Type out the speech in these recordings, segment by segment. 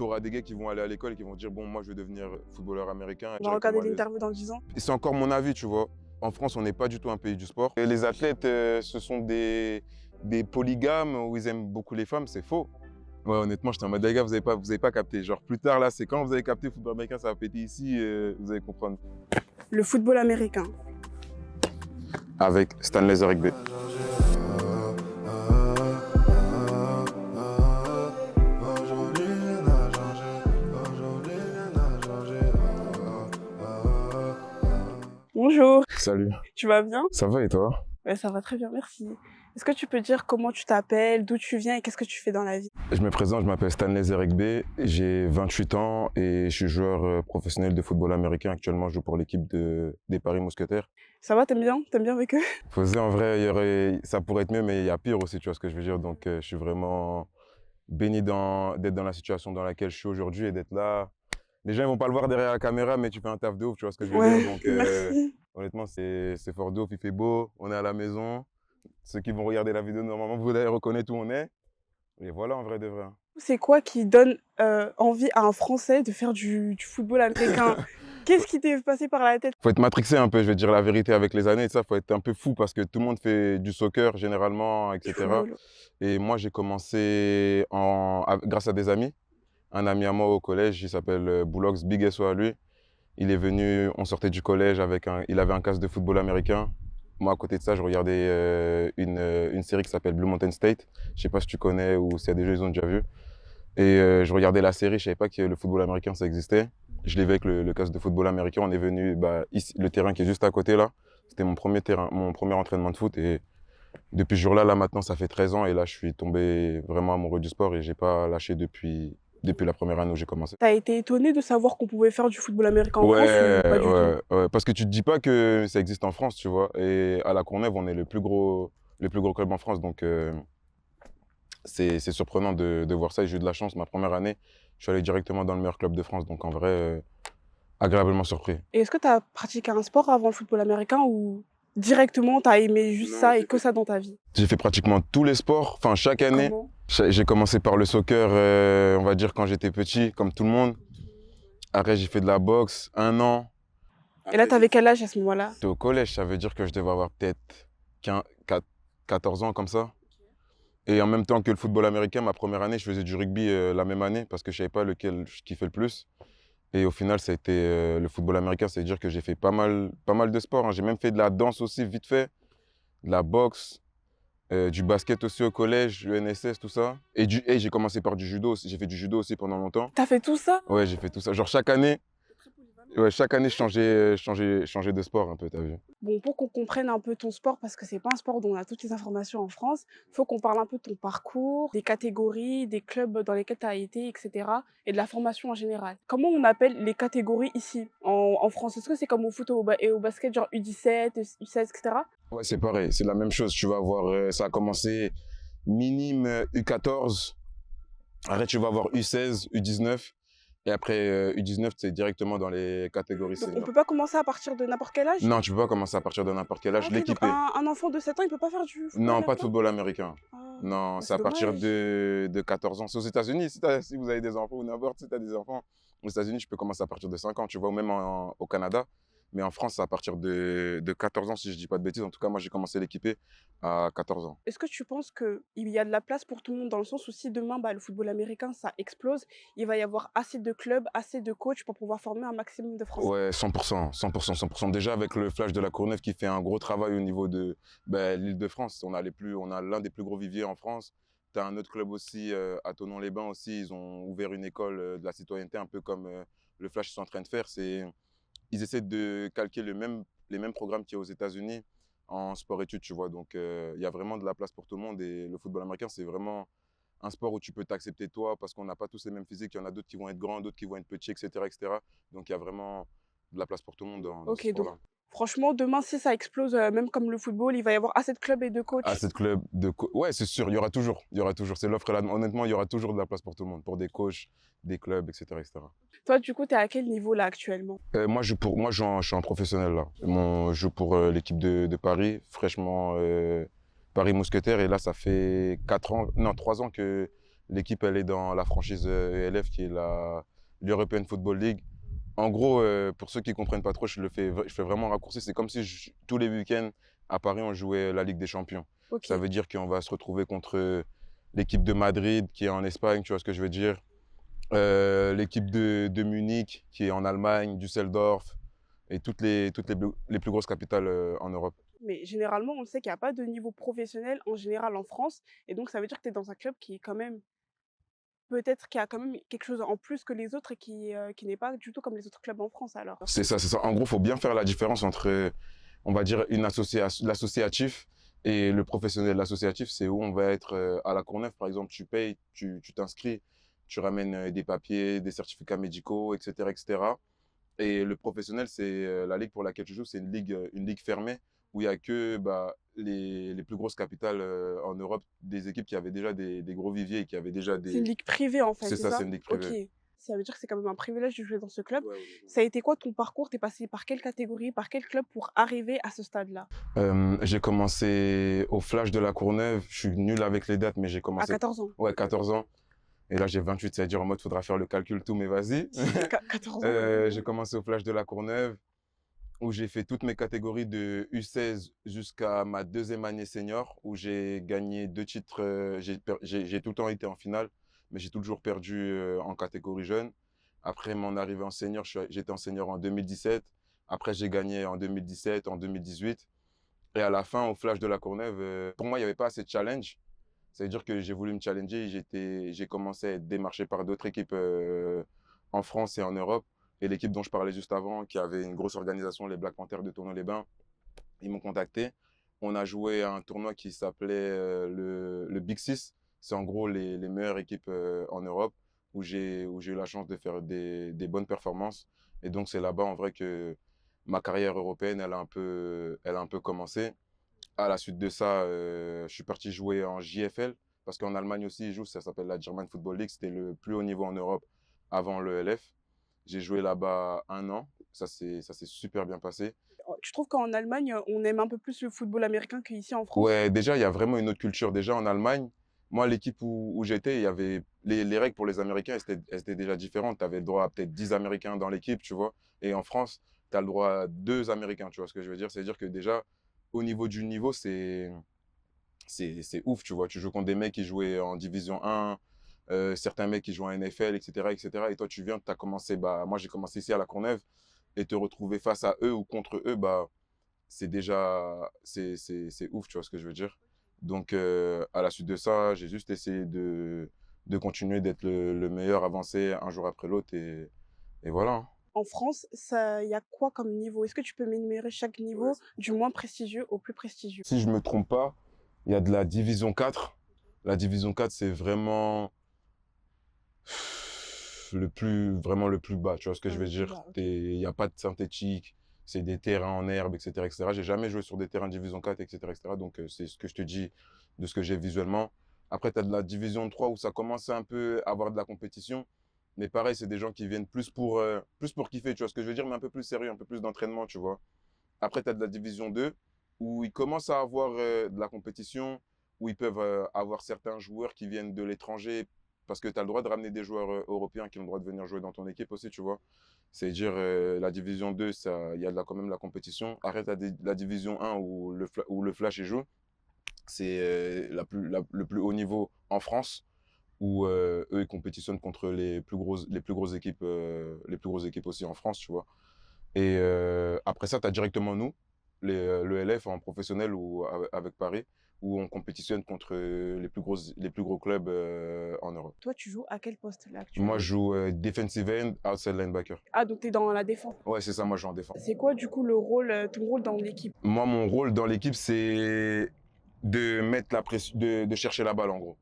auras des gars qui vont aller à l'école et qui vont dire bon, moi je vais devenir footballeur américain. On va regarder l'interview dans 10 ans. Et c'est encore mon avis, tu vois. En France, on n'est pas du tout un pays du sport. Et les athlètes, ce sont des polygames où ils aiment beaucoup les femmes, c'est faux. Ouais, honnêtement, j'étais en mode, les gars, vous avez pas capté. Genre, plus tard, là, c'est quand vous avez capté le football américain, ça va péter ici, vous allez comprendre. Le football américain. Avec Stanley Zerigbe. Bonjour. Salut. Tu vas bien? Ça va et toi? Ouais, ça va très bien, merci. Est-ce que tu peux dire comment tu t'appelles, d'où tu viens et qu'est-ce que tu fais dans la vie? Je me présente, je m'appelle Stanley Zerigbe, j'ai 28 ans et je suis joueur professionnel de football américain. Actuellement, je joue pour l'équipe des Paris Mousquetaires. Ça va, t'aimes bien? T'aimes bien avec eux? Posé en vrai, ça pourrait être mieux, mais il y a pire aussi, tu vois ce que je veux dire. Donc, je suis vraiment béni d'être dans la situation dans laquelle je suis aujourd'hui et d'être là. Les gens, ils vont pas le voir derrière la caméra, mais tu fais un taf de ouf, tu vois ce que je veux dire. Donc, merci. honnêtement, c'est fort de ouf, il fait beau, on est à la maison. Ceux qui vont regarder la vidéo, normalement, vous allez reconnaître où on est. Et voilà, en vrai de vrai. C'est quoi qui donne envie à un Français de faire du football américain? Qu'est-ce qui t'est passé par la tête? Faut être matrixé un peu, je vais dire la vérité avec les années, ça, faut être un peu fou parce que tout le monde fait du soccer généralement, etc. Et moi, j'ai commencé grâce à des amis. Un ami à moi au collège, il s'appelle Boulox, big SO à lui. Il est venu, on sortait du collège il avait un casque de football américain. Moi, à côté de ça, je regardais une série qui s'appelle Blue Mountain State. Je sais pas si tu connais ou s'il y a des gens, ils ont déjà vu. Et je regardais la série, je savais pas que le football américain, ça existait. Je l'ai vu avec le casque de football américain. On est venu, ici, le terrain qui est juste à côté là. C'était mon premier entraînement de foot. Et depuis ce jour-là, maintenant, ça fait 13 ans. Et là, je suis tombé vraiment amoureux du sport et j'ai pas lâché depuis la première année où j'ai commencé. T'as été étonné de savoir qu'on pouvait faire du football américain en France ou pas du tout? Ouais, parce que tu te dis pas que ça existe en France, tu vois. Et à La Courneuve, on est le plus gros club en France. Donc, c'est surprenant de voir ça. Et j'ai eu de la chance. Ma première année, je suis allé directement dans le meilleur club de France. Donc, en vrai, agréablement surpris. Et est-ce que tu as pratiqué un sport avant le football américain ou directement tu as aimé juste ça et que ça dans ta vie? J'ai fait pratiquement tous les sports. Enfin, chaque année. Comment? J'ai commencé par le soccer, on va dire, quand j'étais petit, comme tout le monde. Après, j'ai fait de la boxe 1 an. Et là, tu avais quel âge à ce moment-là? J'étais au collège, ça veut dire que je devais avoir peut-être 14 ans comme ça. Et en même temps que le football américain, ma première année, je faisais du rugby la même année parce que je ne savais pas lequel je kiffais le plus. Et au final, ça a été le football américain, c'est-à-dire que j'ai fait pas mal de sports, hein. J'ai même fait de la danse aussi, vite fait, de la boxe, du basket aussi au collège, l'UNSS, tout ça. Et j'ai commencé par du judo aussi. J'ai fait du judo aussi pendant longtemps. T'as fait tout ça? Ouais, j'ai fait tout ça. Genre chaque année, je changeais de sport un peu, t'as vu. Bon, pour qu'on comprenne un peu ton sport, parce que c'est pas un sport dont on a toutes les informations en France, il faut qu'on parle un peu de ton parcours, des catégories, des clubs dans lesquels tu as été, etc. et de la formation en général. Comment on appelle les catégories ici, en France? Est-ce que c'est comme au foot et au basket, genre U17, U16, etc.? Ouais, c'est pareil, c'est la même chose. Tu vas voir, ça a commencé minime U14. Après, tu vas avoir U16, U19. Et après, U19, c'est directement dans les catégories Donc, on seniors. peut pas commencer à partir de n'importe quel âge? Non, tu peux pas commencer à partir de n'importe quel âge. Ok, donc L'équiper. un enfant de 7 ans, il peut pas faire du football Non, pas de américain? football américain. Ah, Non, bah, c'est c'est à partir dommage. de 14 ans. C'est aux États-Unis. Si vous avez des enfants ou n'importe, si tu as des enfants, aux États-Unis, tu peux commencer à partir de 5 ans, tu vois, ou même au Canada. Mais en France, c'est à partir de 14 ans, si je dis pas de bêtises. En tout cas, moi, j'ai commencé à l'équiper à 14 ans. Est-ce que tu penses qu'il y a de la place pour tout le monde dans le sens où si demain, le football américain, ça explose, il va y avoir assez de clubs, assez de coachs pour pouvoir former un maximum de Français? Ouais, 100%, 100%, 100%. Déjà, avec le Flash de La Courneuve qui fait un gros travail au niveau de l'Île-de-France. On a l'un des plus gros viviers en France. Tu as un autre club aussi, à Thonon-les-Bains aussi. Ils ont ouvert une école de la citoyenneté, un peu comme le Flash sont en train de faire. Ils essaient de calquer les mêmes programmes qu'il y a aux États-Unis en sport-études, tu vois. Donc, il y a vraiment de la place pour tout le monde. Et le football américain, c'est vraiment un sport où tu peux t'accepter toi parce qu'on n'a pas tous les mêmes physiques. Il y en a d'autres qui vont être grands, d'autres qui vont être petits, etc., etc. Donc, il y a vraiment de la place pour tout le monde dans ce Ok, donc sport-là. franchement, demain, si ça explose, même comme le football, il va y avoir assez de clubs et de coachs. À cette club ouais, c'est sûr, il y aura toujours. Il y aura toujours. C'est l'offre et la demande. Honnêtement, il y aura toujours de la place pour tout le monde, pour des coachs, des clubs, etc., etc. Toi, du coup, tu es à quel niveau là actuellement? Je suis en professionnel là. Je joue pour l'équipe de Paris, fraîchement Paris Mousquetaires. Et là, ça fait 4 ans, non, 3 ans que L'équipe, elle est dans la franchise ELF, qui est l'European Football League. En gros, pour ceux qui ne comprennent pas trop, je fais vraiment raccourci. C'est comme si tous les week-ends, à Paris, on jouait la Ligue des Champions. Ça Ok. veut dire qu'on va se retrouver contre l'équipe de Madrid, qui est en Espagne, tu vois ce que je veux dire. L'équipe de Munich, qui est en Allemagne, Düsseldorf, et les plus grosses capitales en Europe. Mais généralement, on sait qu'il n'y a pas de niveau professionnel en général en France. Et donc, ça veut dire que tu es dans un club qui est quand même, peut-être, qui a quand même quelque chose en plus que les autres et qui n'est pas du tout comme les autres clubs en France alors. C'est ça, c'est ça. En gros, il faut bien faire la différence entre, on va dire, l'associatif et le professionnel. L'associatif, c'est où on va être à la Courneuve, par exemple, tu payes, tu t'inscris, tu ramènes des papiers, des certificats médicaux, etc., etc. Et le professionnel, c'est la ligue pour laquelle tu joues, c'est une ligue fermée où il n'y a que les plus grosses capitales en Europe, des équipes qui avaient déjà des gros viviers et qui avaient déjà C'est une des... ligue privée en fait, C'est c'est ça, c'est ça? une ligue Ok. privée. Ça veut dire que c'est quand même un privilège de jouer dans ce club. Ouais, ouais, Ça a été quoi ton parcours? T'es passé par quelle catégorie, par quel club pour arriver à ce stade-là? J'ai commencé au Flash de la Courneuve. Je suis nul avec les dates, mais j'ai À commencé... 14 ans. Ouais, 14 ans. Et là, j'ai 28, c'est-à-dire en mode, faudra faire le calcul tout, mais vas-y. 14 ans? J'ai commencé au Flash de la Courneuve, où j'ai fait toutes mes catégories de U16 jusqu'à ma deuxième année senior, où j'ai gagné 2 titres. J'ai tout le temps été en finale, mais j'ai toujours perdu en catégorie jeune. Après mon arrivée en senior, j'étais en senior en 2017. Après, j'ai gagné en 2017, en 2018. Et à la fin, au Flash de la Courneuve, pour moi, il n'y avait pas assez de challenge. C'est-à-dire que j'ai voulu me challenger. J'ai commencé à être démarché par d'autres équipes en France et en Europe. Et l'équipe dont je parlais juste avant, qui avait une grosse organisation, les Black Panthers de Tournon-les-Bains, ils m'ont contacté. On a joué à un tournoi qui s'appelait le Big Six. C'est en gros les meilleures équipes en Europe où j'ai eu la chance de faire des bonnes performances. Et donc, c'est là-bas, en vrai, que ma carrière européenne, elle a un peu commencé. À la suite de ça, je suis parti jouer en JFL, parce qu'en Allemagne aussi, ils jouent, ça s'appelle la German Football League. C'était le plus haut niveau en Europe avant le LF. J'ai joué là-bas 1 an. Ça s'est super bien passé. Tu trouves qu'en Allemagne, on aime un peu plus le football américain qu'ici en France? Ouais, déjà, il y a vraiment une autre culture. Déjà, en Allemagne, moi, l'équipe où j'étais, il y avait les règles pour les Américains, elles étaient déjà différentes. Tu avais le droit à peut-être 10 Américains dans l'équipe, tu vois. Et en France, tu as le droit à 2 Américains, tu vois ce que je veux dire? C'est-à-dire que déjà, au niveau du niveau, c'est ouf, tu vois. Tu joues contre des mecs qui jouaient en Division 1, certains mecs qui jouent en NFL, etc., etc. Et toi, tu viens, tu as commencé, moi, j'ai commencé ici à La Courneuve, et te retrouver face à eux ou contre eux, c'est déjà, c'est ouf, tu vois ce que je veux dire. Donc, à la suite de ça, j'ai juste essayé de continuer d'être le meilleur, avancer un jour après l'autre, et voilà, hein. En France, il y a quoi comme niveau? Est-ce que tu peux m'énumérer chaque niveau, du moins prestigieux au plus prestigieux? Si je me trompe pas, il y a de la Division 4. La Division 4, c'est vraiment vraiment le plus bas, tu vois ce que je veux Le plus dire. bas, ok. Il n'y a pas de synthétique, c'est des terrains en herbe, etc., etc. J'ai jamais joué sur des terrains Division 4, etc., etc. Donc, c'est ce que je te dis de ce que j'ai visuellement. Après, tu as de la Division 3 où ça commence un peu à avoir de la compétition. Mais pareil, c'est des gens qui viennent plus pour kiffer, tu vois ce que je veux dire, mais un peu plus sérieux, un peu plus d'entraînement, tu vois. Après, tu as de la Division 2 où ils commencent à avoir de la compétition, où ils peuvent avoir certains joueurs qui viennent de l'étranger, parce que tu as le droit de ramener des joueurs européens qui ont le droit de venir jouer dans ton équipe aussi, tu vois. C'est-à-dire, la Division 2, il y a quand même la compétition. Arrête la Division 1 où le Flash y joue. C'est le plus haut niveau en France, où eux, ils compétitionnent contre les plus grosses équipes aussi en France, tu vois. Et après ça, tu as directement nous, le LF en professionnel ou avec Paris, où on compétitionne contre les plus gros clubs en Europe. Toi, tu joues à quel poste là Moi, je actuellement? joue defensive end, outside linebacker. Ah, donc tu es dans la défense. Ouais, c'est ça, moi, je joue en défense. C'est quoi du coup le rôle, ton rôle dans l'équipe? Moi, mon rôle dans l'équipe, c'est de mettre la pression, de chercher la balle, en gros.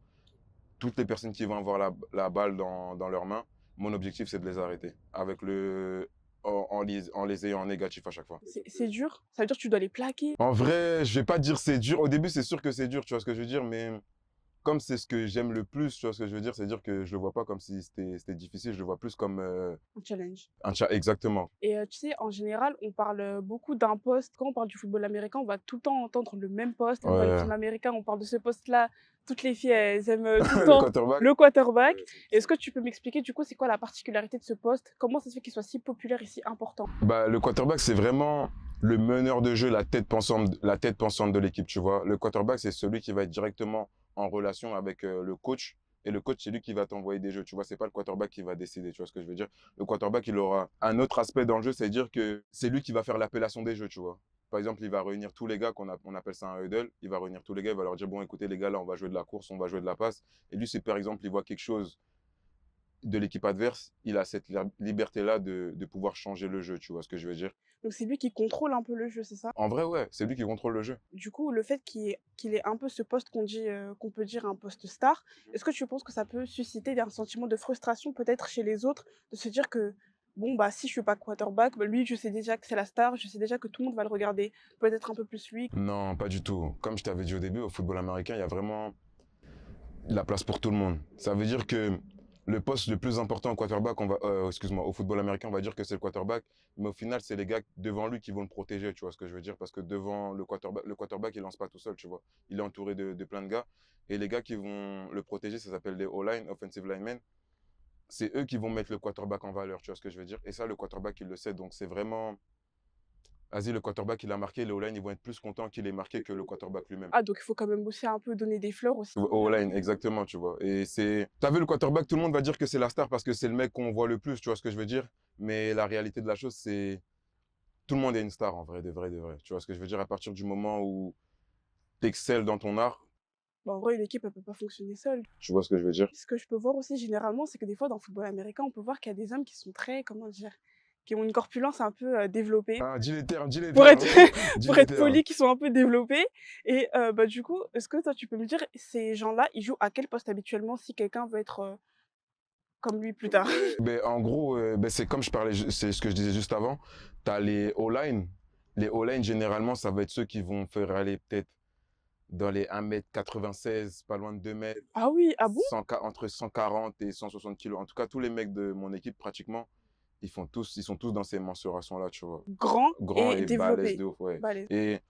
Toutes les personnes qui vont avoir la balle dans leurs mains, mon objectif, c'est de les arrêter en les ayant en négatif à chaque fois. C'est dur? Ça veut dire que tu dois les plaquer? En vrai, je vais pas dire c'est dur. Au début, c'est sûr que c'est dur, tu vois ce que je veux dire, mais comme c'est ce que j'aime le plus, tu vois ce que je veux dire? C'est-à-dire que je le vois pas comme si c'était difficile, je le vois plus comme, Un challenge. un exactement. Et tu sais, en général, on parle, beaucoup d'un poste. Quand on parle du football américain, on va tout le temps entendre le même poste. Même dans les Ouais. films américains, on parle de ce poste-là. Toutes les filles, elles aiment, tout le Le temps quarterback? le quarterback. Ouais, Est-ce que tu peux m'expliquer, du coup, c'est quoi la particularité de ce poste? Comment ça se fait qu'il soit si populaire et si important? bah, le quarterback, c'est vraiment le meneur de jeu, la tête pensante de l'équipe, tu vois? Le quarterback, c'est celui qui va être directement en relation avec, le coach et le coach, c'est lui qui va t'envoyer des jeux, tu vois? C'est pas le quarterback qui va décider, tu vois ce que je veux dire? Le quarterback, il aura un autre aspect dans le jeu, c'est-à-dire que c'est lui qui va faire l'appellation des jeux, tu vois? Par exemple, il va réunir tous les gars on appelle ça un huddle. Il va réunir tous les gars, il va leur dire: «Bon, écoutez les gars, là, on va jouer de la course, on va jouer de la passe» et lui, si par exemple, il voit quelque chose de l'équipe adverse, il a cette liberté-là de pouvoir changer le jeu, tu vois ce que je veux dire? Donc c'est lui qui contrôle un peu le jeu, c'est ça? En vrai, ouais, c'est lui qui contrôle le jeu. Du coup, le fait qu'il ait un peu ce poste qu'on peut dire un poste star, est-ce que tu penses que ça peut susciter un sentiment de frustration peut-être chez les autres, de se dire que bon bah si je suis pas quarterback, bah, lui je sais déjà que c'est la star, je sais déjà que tout le monde va le regarder, peut-être un peu plus lui. Non, pas du tout. Comme je t'avais dit au début, au football américain, il y a vraiment la place pour tout le monde. Ça veut dire que le poste le plus important au quarterback, excuse-moi, au football américain, on va dire que c'est le quarterback, mais au final, c'est les gars devant lui qui vont le protéger, tu vois ce que je veux dire? Parce que devant le quarterback, il lance pas tout seul, tu vois. Il est entouré de plein de gars. Et les gars qui vont le protéger, ça s'appelle des O-line, offensive linemen. C'est eux qui vont mettre le quarterback en valeur, tu vois ce que je veux dire? Et ça, le quarterback, il le sait. Donc, c'est vraiment, vas-y, le quarterback, il a marqué, les O-line, ils vont être plus contents qu'il ait marqué que le quarterback lui-même. Ah donc il faut quand même aussi un peu donner des fleurs aussi. O-line, exactement, tu vois. Et c'est. T'as vu le quarterback, tout le monde va dire que c'est la star parce que c'est le mec qu'on voit le plus, tu vois ce que je veux dire? Mais la réalité de la chose, c'est. Tout le monde est une star en vrai, de vrai, de vrai. Tu vois ce que je veux dire? À partir du moment où t'excelles dans ton art, Bah, en vrai une équipe elle peut pas fonctionner seule. tu vois ce que je veux dire? Ce que je peux voir aussi généralement, c'est que des fois dans le football américain, on peut voir qu'il y a des hommes qui sont très, comment dire? Qui ont une corpulence un peu, développée. Ah, dis les Pour être termes, dis pour les être termes. polis, qui sont un peu développés et bah, du coup, est-ce que toi, tu peux me dire, ces gens-là, ils jouent à quel poste habituellement si quelqu'un veut être, comme lui plus tard? Ben, en gros, ben, c'est comme je parlais, c'est ce que je disais juste avant. Tu as les O-line. Les O-line, généralement, ça va être ceux qui vont faire aller peut-être dans les 1,96 m, pas loin de 2 m, Ah oui, ah bon? entre 140 et 160 kilos. En tout cas, tous les mecs de mon équipe, pratiquement, ils sont tous dans ces mensurations-là, tu vois. Grand Grands et et balèzes développé. de ouf, ouais. Balèze. Et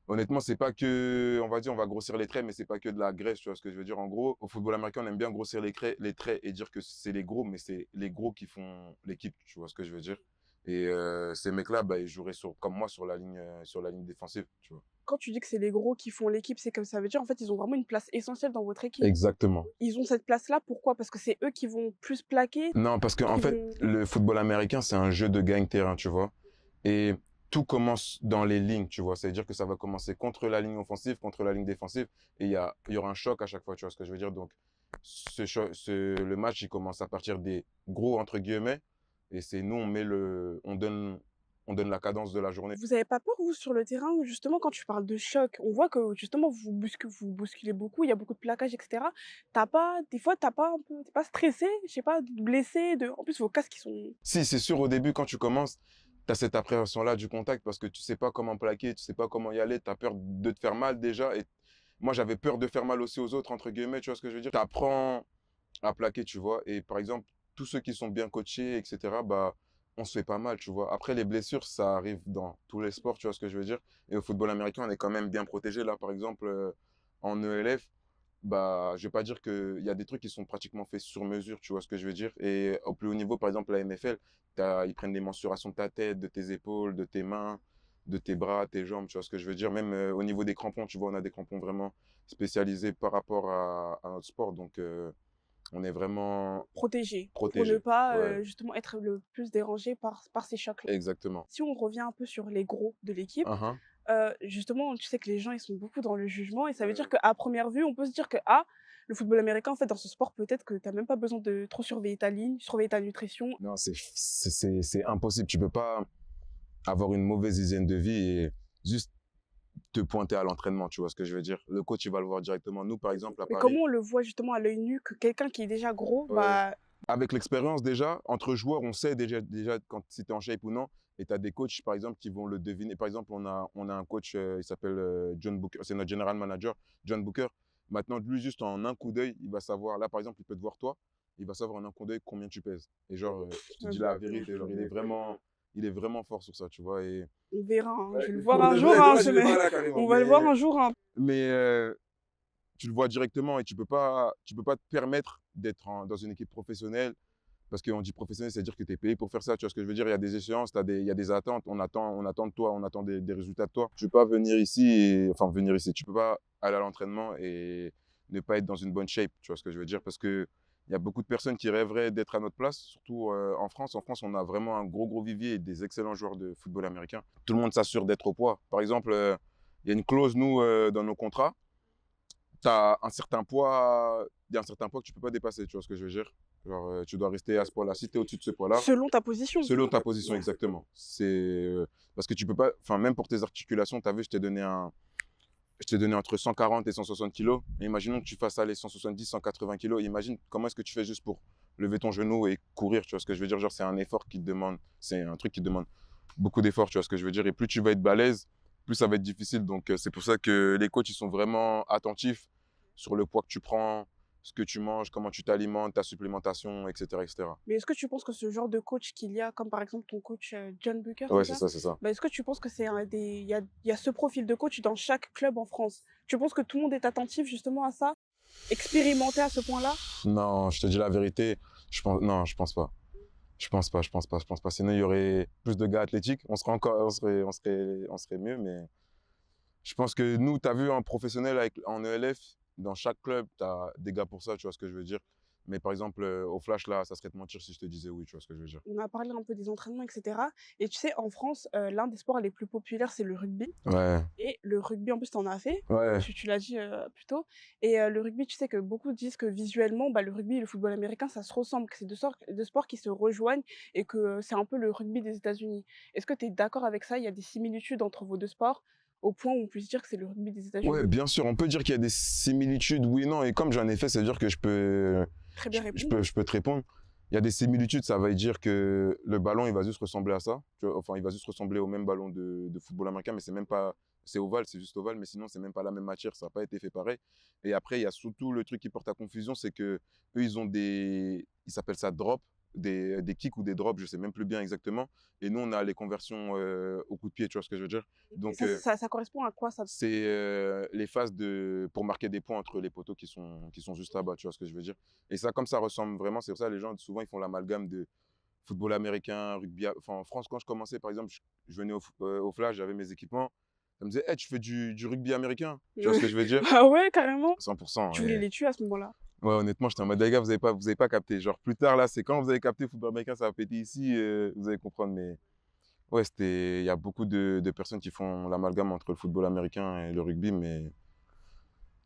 honnêtement, c'est pas que, on va dire, on va grossir les traits, mais c'est pas que de la graisse, tu vois ce que je veux dire. En gros, au football américain, on aime bien grossir les traits et dire que c'est les gros, mais c'est les gros qui font l'équipe, tu vois ce que je veux dire. Et ces mecs-là, bah, ils joueraient comme moi sur la ligne défensive, tu vois. Quand tu dis que c'est les gros qui font l'équipe, c'est comme ça veut dire, en fait, ils ont vraiment une place essentielle dans votre équipe. Exactement. Ils ont cette place-là, pourquoi? Parce que c'est eux qui vont plus plaquer, Non, parce qu'en qui fait, vont le football américain, c'est un jeu de gagne-terrain, tu vois. Et tout commence dans les lignes, tu vois. C'est-à-dire que ça va commencer contre la ligne offensive, contre la ligne défensive. Et il y aura un choc à chaque fois, tu vois ce que je veux dire. Donc, le match, il commence à partir des gros, entre guillemets. Et c'est nous, on donne la cadence de la journée. vous avez pas peur, vous, sur le terrain, justement, quand tu parles de choc? On voit que, justement, vous bousculez beaucoup, il y a beaucoup de plaquages et cetera. Tu pas des fois, tu pas stressé, je sais pas, blessé, de en plus, vos casques, ils sont Si, c'est sûr, au début, quand tu commences, tu as cette appréhension-là du contact parce que tu sais pas comment plaquer, tu sais pas comment y aller, tu as peur de te faire mal déjà. Et moi, j'avais peur de faire mal aussi aux autres, entre guillemets, tu vois ce que je veux dire? Tu apprends à plaquer, tu vois. Et par exemple, tous ceux qui sont bien coachés, etc., bah, on se fait pas mal, tu vois. Après, les blessures, ça arrive dans tous les sports, tu vois ce que je veux dire. Et au football américain, on est quand même bien protégé. Là, par exemple, en ELF, bah, je vais pas dire qu'il y a des trucs qui sont pratiquement faits sur mesure, tu vois ce que je veux dire. Et au plus haut niveau, par exemple, la NFL, ils prennent des mensurations de ta tête, de tes épaules, de tes mains, de tes bras, tes jambes, tu vois ce que je veux dire. Même au niveau des crampons, tu vois, on a des crampons vraiment spécialisés par rapport à notre sport. Donc, on est vraiment protégés pour ne protégé. pas, Ouais, justement, être le plus dérangés par ces chocs-là. exactement. Si on revient un peu sur les gros de l'équipe, Uhum. justement, tu sais que les gens, ils sont beaucoup dans le jugement et ça veut dire Ouais. qu'à première vue, on peut se dire que, ah, le football américain, en fait, dans ce sport, peut-être que tu as même pas besoin de trop surveiller ta ligne, surveiller ta nutrition. Non, c'est impossible. Tu peux pas avoir une mauvaise hygiène de vie et juste te pointer à l'entraînement, tu vois ce que je veux dire. Le coach, il va le voir directement. Nous, par exemple, à Mais Paris, comment on le voit justement à l'œil nu que quelqu'un qui est déjà gros, ouais, bah, avec l'expérience déjà, entre joueurs, on sait déjà quand si tu es en shape ou non. Et tu as des coachs, par exemple, qui vont le deviner. Par exemple, on a un coach, il s'appelle John Booker, c'est notre general manager, John Booker. Maintenant, lui, juste en un coup d'œil, il va savoir. Là, par exemple, il peut te voir toi, il va savoir en un coup d'œil combien tu pèses. Et genre, je te Ouais, dis la vérité, genre, il est vraiment fort sur ça, tu vois. Et on verra, hein. Je ouais, vais le voir pour un de jour, vrai, hein, demain, j'y vais pas là carrément. on va le voir un jour, hein. Mais tu le vois directement et tu peux pas te permettre d'être dans une équipe professionnelle. Parce qu'on dit professionnel, c'est-à-dire que tu es payé pour faire ça. Tu vois ce que je veux dire? Il y a des échéances, il y a des attentes. On attend de toi, on attend des résultats de toi. Tu peux pas venir ici, venir ici. Tu peux pas aller à l'entraînement et ne pas être dans une bonne shape. Tu vois ce que je veux dire? Parce que il y a beaucoup de personnes qui rêveraient d'être à notre place, surtout en France. En France, on a vraiment un gros vivier et des excellents joueurs de football américain. Tout le monde s'assure d'être au poids. Par exemple, il y a une clause, nous, dans nos contrats. Tu as un certain poids, il y a un certain poids que tu peux pas dépasser. Tu vois ce que je veux dire? Genre, tu dois rester à ce poids-là. Si tu es au-dessus de ce poids-là, Selon ta position. selon ta position, exactement. C'est parce que tu peux pas, enfin, même pour tes articulations, tu as vu, je t'ai donné entre 140 et 160 kilos. Mais imaginons que tu fasses aller 170, 180 kilos. Imagine comment est-ce que tu fais juste pour lever ton genou et courir. Tu vois ce que je veux dire? Genre, c'est un effort qui te demande, c'est un truc qui te demande beaucoup d'efforts. Tu vois ce que je veux dire? Et plus tu vas être balèze, plus ça va être difficile. Donc, c'est pour ça que les coachs, ils sont vraiment attentifs sur le poids que tu prends, ce que tu manges, comment tu t'alimentes, ta supplémentation, etc., etc. Mais est-ce que tu penses que ce genre de coach qu'il y a, comme par exemple ton coach John Bucher, Ouais, c'est c'est ça? ça, c'est ça. Bah, est-ce que tu penses que c'est il y a ce profil de coach dans chaque club en France? Tu penses que tout le monde est attentif justement à ça? Expérimenté à ce point-là? Non, je te dis la vérité, non, je pense pas. Je pense pas. Sinon, il y aurait plus de gars athlétiques. On serait mieux, mais je pense que nous, tu as vu un professionnel en ELF, dans chaque club, tu as des gars pour ça, tu vois ce que je veux dire. Mais par exemple, au Flash, là, ça serait te mentir si je te disais oui, tu vois ce que je veux dire. On a parlé un peu des entraînements, et cetera. Et tu sais, en France, l'un des sports les plus populaires, c'est le rugby. Ouais, Et le rugby, en plus, tu en as fait, ouais, tu l'as dit, plus tôt. Et le rugby, tu sais que beaucoup disent que visuellement, bah, le rugby et le football américain, ça se ressemble, que c'est 2 sports qui se rejoignent et que, c'est un peu le rugby des États-Unis. Est-ce que tu es d'accord avec ça? Il y a des similitudes entre vos 2 sports, au point où on puisse dire que c'est le rugby des ouais, États-Unis? bien sûr, on peut dire qu'il y a des similitudes, oui et non. Et comme j'en ai fait, ça veut dire que Très bien répondu. je peux te répondre. Il y a des similitudes, ça veut dire que le ballon, il va juste ressembler à ça. Tu vois, enfin, il va juste ressembler au même ballon de football américain, mais c'est même pas, c'est ovale, c'est juste ovale, mais sinon, c'est même pas la même matière, ça n'a pas été fait pareil. Et après, il y a surtout le truc qui porte à confusion, c'est que eux, ils s'appellent ça drop, des kicks ou des drops, je sais même plus bien exactement. Et nous, on a les conversions au coup de pied, tu vois ce que je veux dire? Et Donc, ça correspond à quoi ça? c'est les phases pour marquer des points entre les poteaux qui sont juste là-bas, tu vois ce que je veux dire? Et ça, comme ça ressemble vraiment, c'est pour ça les gens, souvent, ils font l'amalgame de football américain, rugby. Enfin, en France, quand je commençais, par exemple, je venais au Flash, j'avais mes équipements. Ça me disait, hey, tu fais du rugby américain. Tu vois ce que je veux dire? Ah ouais, carrément? 100%. Tu voulais les tuer à ce moment-là? Ouais, honnêtement, j'étais en mode, les gars, vous avez pas capté. Genre, plus tard, là, c'est quand vous avez capté football américain, ça va péter ici, vous allez comprendre. Mais ouais, il y a beaucoup de personnes qui font l'amalgame entre le football américain et le rugby, mais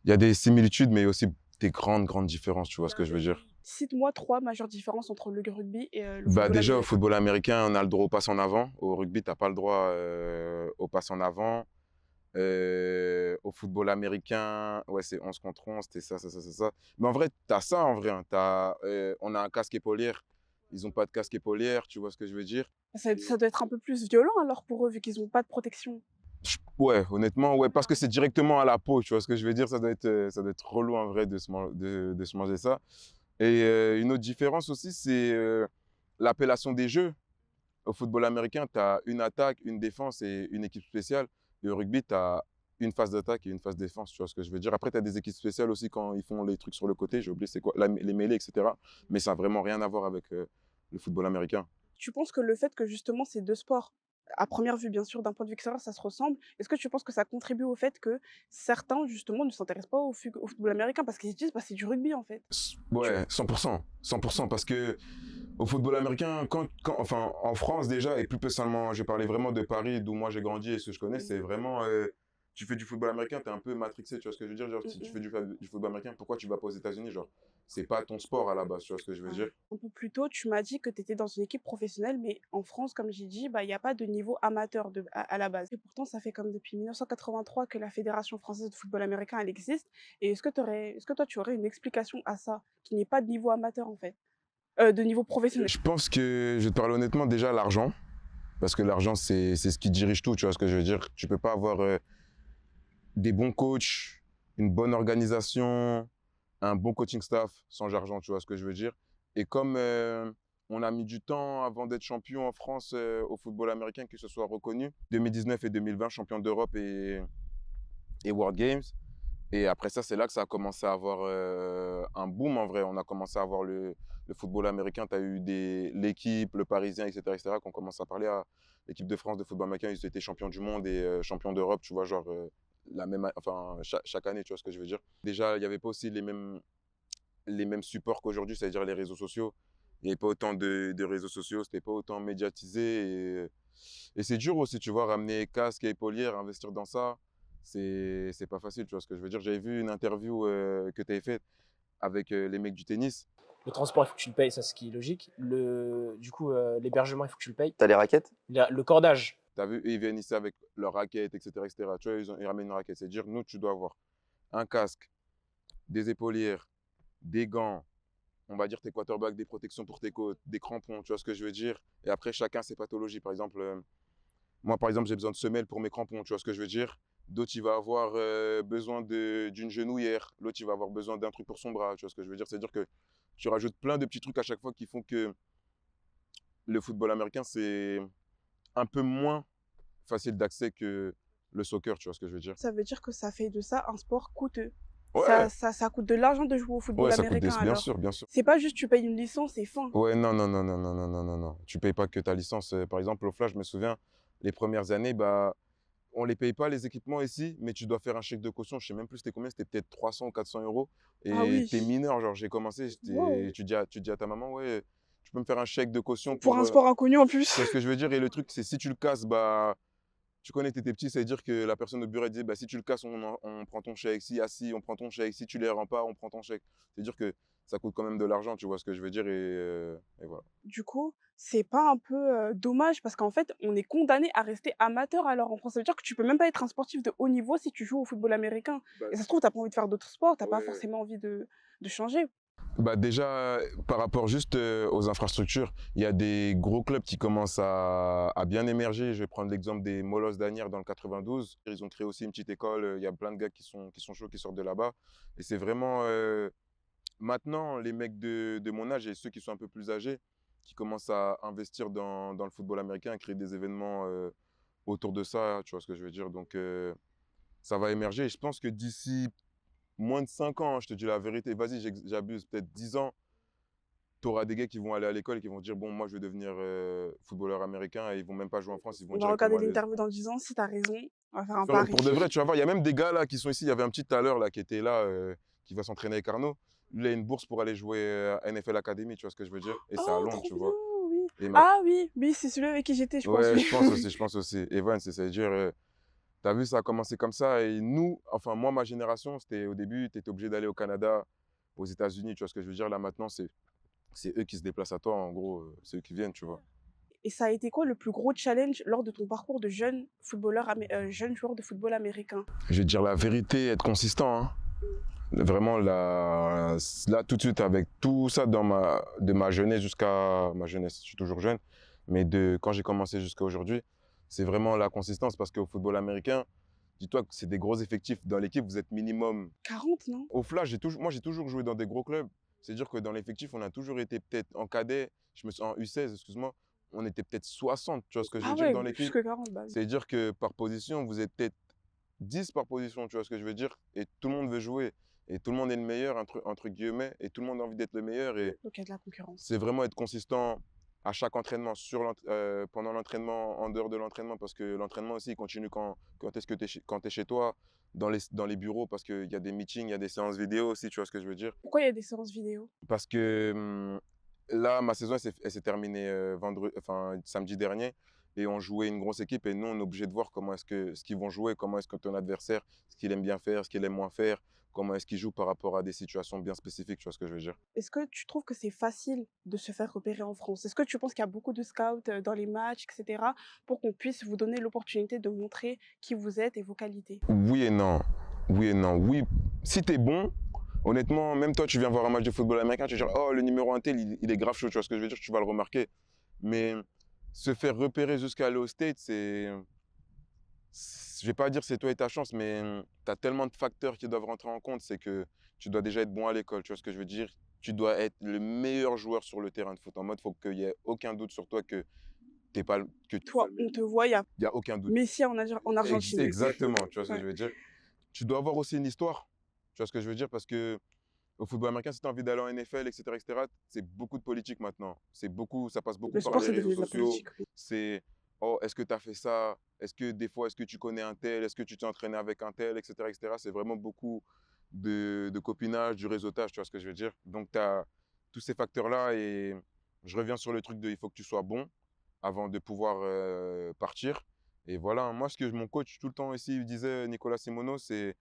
il y a des similitudes, mais aussi des grandes différences, tu vois ce que je veux dire? Cite-moi 3 majeures différences entre le rugby et le Bah, football déjà, au américain. football américain, on a le droit au passe en avant. Au rugby, tu as pas le droit au passe en avant. Au football américain, ouais, c'est 11 contre 11, c'était ça, ça, ça, ça, ça. Mais en vrai, tu as ça en vrai, hein. On a un casque épaulière. Ils ont pas de casque épaulière, tu vois ce que je veux dire? Ça doit être un peu plus violent alors pour eux, vu qu'ils ont pas de protection? Ouais, honnêtement, ouais, parce que c'est directement à la peau, tu vois ce que je veux dire? Ça doit être relou en vrai de se manger ça. Et une autre différence aussi, c'est l'appellation des jeux. Au football américain, tu as une attaque, une défense et une équipe spéciale. Et au rugby, tu as une phase d'attaque et une phase défense, tu vois ce que je veux dire? Après, tu as des équipes spéciales aussi quand ils font les trucs sur le côté, j'ai oublié c'est quoi, les mêlées, etc. Mais ça n'a vraiment rien à voir avec le football américain. Tu penses que le fait que justement ces 2 sports, à première vue bien sûr, d'un point de vue extérieur, ça se ressemble, est-ce que tu penses que ça contribue au fait que certains justement ne s'intéressent pas au football américain parce qu'ils se disent: «Bah, c'est du rugby en fait»? Tu Ouais, 100%. 100%, parce que au football américain, enfin, en France déjà, et plus spécialement, je parlais vraiment de Paris, d'où moi j'ai grandi et ce que je connais, c'est vraiment, tu fais du football américain, tu es un peu matrixé, tu vois ce que je veux dire? Genre, mmh si tu mh. fais du football américain, pourquoi tu vas pas aux États-Unis? Genre, c'est pas ton sport à la base, tu vois ce que je veux dire? Un peu plus tôt, tu m'as dit que tu étais dans une équipe professionnelle, mais en France, comme j'ai dit, bah, il y a pas de niveau amateur à la base et pourtant ça fait comme depuis 1983 que la Fédération française de football américain, elle existe et est-ce que toi tu aurais une explication à ça? Qu'il n'y ait pas de niveau amateur en fait? De niveau professionnel? Je pense que, je vais te parler honnêtement, déjà l'argent, parce que l'argent, c'est ce qui dirige tout, tu vois ce que je veux dire? Tu peux pas avoir des bons coachs, une bonne organisation, un bon coaching staff, sans argent, tu vois ce que je veux dire. Et comme on a mis du temps avant d'être champion en France au football américain, que ce soit reconnu, 2019 et 2020, champion d'Europe et World Games. Et après ça, c'est là que ça a commencé à avoir un boom en vrai. On a commencé à avoir le football américain. Tu as eu l'équipe, le Parisien, etc., qu'on commence à parler à l'équipe de France de football américain. Ils étaient champions du monde et champions d'Europe, tu vois, genre enfin, chaque année, tu vois ce que je veux dire. Déjà, il n'y avait pas aussi les mêmes supports qu'aujourd'hui, c'est-à-dire les réseaux sociaux. Il n'y avait pas autant de réseaux sociaux, c'était pas autant médiatisé. Et c'est dur aussi, tu vois, ramener casque et épaulière, investir dans ça, c'est pas facile, tu vois ce que je veux dire. J'avais vu une interview que tu avais faite avec les mecs du tennis. Le transport, il faut que tu le payes, ça, c'est ce qui est logique. Du coup, l'hébergement, il faut que tu le payes. T'as les raquettes? Le cordage. Tu as vu, ils viennent ici avec leurs raquettes, etc., etc. Tu vois, ils ramènent une raquette. C'est-à-dire, nous, tu dois avoir un casque, des épaulières, des gants, on va dire tes quarterbacks, des protections pour tes côtes, des crampons, tu vois ce que je veux dire. Et après, chacun ses pathologies. Par exemple, moi, par exemple, j'ai besoin de semelles pour mes crampons, tu vois ce que je veux dire. D'autres, il va avoir besoin d'une genouillère. L'autre, il va avoir besoin d'un truc pour son bras, tu vois ce que je veux dire. C'est-à-dire que tu rajoutes plein de petits trucs à chaque fois qui font que le football américain, c'est un peu moins facile d'accès que le soccer, tu vois ce que je veux dire. Ça veut dire que ça fait de ça un sport coûteux. Ouais, Ça coûte de l'argent de jouer au football ouais, ça coûte américain bien alors. sûr, bien sûr. C'est pas juste tu payes une licence et fin. Ouais, non, non, non, non, non, non, non, non, non. Tu payes pas que ta licence. Par exemple, au Flash, je me souviens, les premières années, bah, on les paye pas les équipements ici, mais tu dois faire un chèque de caution. Je sais même plus c'était combien, c'était peut-être 300 ou 400 euros. Ah Et oui. t'es mineur, genre j'ai commencé, Wow. tu dis à ta maman, ouais, tu peux me faire un chèque de caution Pour pour. un sport inconnu en Tu plus. vois ce que je veux dire? Et le truc, c'est si tu le casses, bah, tu connais, t'étais petit, ça veut dire que la personne au bureau elle disait, bah, si tu le casses, on prend ton chèque. Si, assis, on prend ton chèque. Si tu les rends pas, on prend ton chèque. C'est-à-dire que ça coûte quand même de l'argent, tu vois ce que je veux dire? Et voilà. Du coup, c'est pas un peu dommage parce qu'en fait, on est condamné à rester amateur alors en France. Ça veut dire que tu peux même pas être un sportif de haut niveau si tu joues au football américain. Bah, Et ça se trouve, t'as pas envie de faire d'autres sports, t'as pas ouais. forcément envie de changer. Bah déjà, par rapport juste aux infrastructures, il y a des gros clubs qui commencent à bien émerger. Je vais prendre l'exemple des Molos d'Anières dans le 92. Ils ont créé aussi une petite école. Il y a plein de gars qui sont chauds, qui sortent de là-bas. Et c'est vraiment maintenant les mecs de mon âge et ceux qui sont un peu plus âgés qui commencent à investir dans le football américain, à créer des événements autour de ça. Tu vois ce que je veux dire? Donc ça va émerger. Et je pense que d'ici moins de 5 ans, hein, je te dis la vérité, vas-y, j'abuse, peut-être 10 ans, tu auras des gars qui vont aller à l'école et qui vont dire, bon, moi, je vais devenir footballeur américain et ils vont même pas jouer en France, ils vont On va regarder directement aller. l'interview dans 10 ans, si t'as raison, on va faire un pari. Pour de vrai, tu vas voir, il y a même des gars là qui sont ici. Il y avait un petit tout à l'heure là qui était là, qui va s'entraîner avec Arnaud. Lui, il a une bourse pour aller jouer à NFL Academy, tu vois ce que je veux dire? Et c'est à Oh, Londres, trop tu bien, vois. oui. Et Ah oui, oui, c'est celui avec qui j'étais, je pense, ouais, oui. je pense aussi, je pense aussi. Evan, c'est-à-dire, t'as vu, ça a commencé comme ça. Et nous, enfin, moi, ma génération, c'était au début, tu étais obligé d'aller au Canada, aux États-Unis, tu vois ce que je veux dire? Là, maintenant, c'est eux qui se déplacent à toi, en gros, c'est eux qui viennent, tu vois. Et ça a été quoi le plus gros challenge lors de ton parcours de jeune footballeur, jeune joueur de football américain? Je vais te dire la vérité, être consistant, hein. Vraiment, là, tout de suite, avec tout ça de ma jeunesse jusqu'à ma jeunesse, je suis toujours jeune, mais de quand j'ai commencé jusqu'à aujourd'hui, c'est vraiment la consistance parce qu'au football américain, dis-toi que c'est des gros effectifs. Dans l'équipe, vous êtes minimum. 40, non? Au Flash, moi, j'ai toujours joué dans des gros clubs. C'est-à-dire que dans l'effectif, on a toujours été peut-être en cadet, en U16, excuse-moi, on était peut-être 60, tu vois ce que je Ah veux dire, ouais, dans plus l'équipe. que 40, bah oui. C'est-à-dire que par position, vous êtes peut-être 10 par position, tu vois ce que je veux dire? Et tout le monde veut jouer. Et tout le monde est le meilleur, entre guillemets, et tout le monde a envie d'être le meilleur. Et Donc il y a de la concurrence. c'est vraiment être consistant à chaque entraînement, pendant l'entraînement, en dehors de l'entraînement, parce que l'entraînement aussi, il continue quand est-ce que quand tu es chez toi, dans les bureaux, parce qu'il y a des meetings, il y a des séances vidéo aussi, tu vois ce que je veux dire? Pourquoi il y a des séances vidéo? Parce que là, ma saison, elle s'est terminée samedi dernier. Et on jouait une grosse équipe. Et nous, on est obligé de voir ce qu'ils vont jouer, comment est-ce que ton adversaire, ce qu'il aime bien faire, ce qu'il aime moins faire, comment est-ce qu'il joue par rapport à des situations bien spécifiques, tu vois ce que je veux dire? Est-ce que tu trouves que c'est facile de se faire repérer en France? Est-ce que tu penses qu'il y a beaucoup de scouts dans les matchs, etc., pour qu'on puisse vous donner l'opportunité de montrer qui vous êtes et vos qualités? Oui et non. Oui et non. Oui, si tu es bon, honnêtement, même toi, tu viens voir un match de football américain, tu vas dire, oh, le numéro 1 tel, il est grave chaud, tu vois ce que je veux dire? Tu vas le remarquer. Mais se faire repérer jusqu'à aller au States, je vais pas dire c'est toi et ta chance, mais tu as tellement de facteurs qui doivent rentrer en compte. C'est que tu dois déjà être bon à l'école, tu vois ce que je veux dire? Tu dois être le meilleur joueur sur le terrain de foot. En mode, il faut qu'il y ait aucun doute sur toi que tu pas, que tu Toi, on te voit, il y a y a aucun doute. Messi en Argentine. Exactement, tu vois ce que Ouais. je veux dire? Tu dois avoir aussi une histoire, tu vois ce que je veux dire? Parce que au football américain, si tu as envie d'aller en NFL, et cetera, c'est beaucoup de politique maintenant. Ça passe beaucoup Le par sport, les c'est réseaux devenu de la sociaux. politique. Oui. C'est oh, est-ce que tu as fait ça? Est-ce que tu connais un tel? Est-ce que tu t'es entraîné avec un tel, et cetera, et cetera. C'est vraiment beaucoup de copinage, du réseautage, tu vois ce que je veux dire? Donc, tu as tous ces facteurs-là et je reviens sur le truc de il faut que tu sois bon avant de pouvoir partir. Et voilà, moi, ce que mon coach tout le temps ici disait, Nicolas Simono, c'est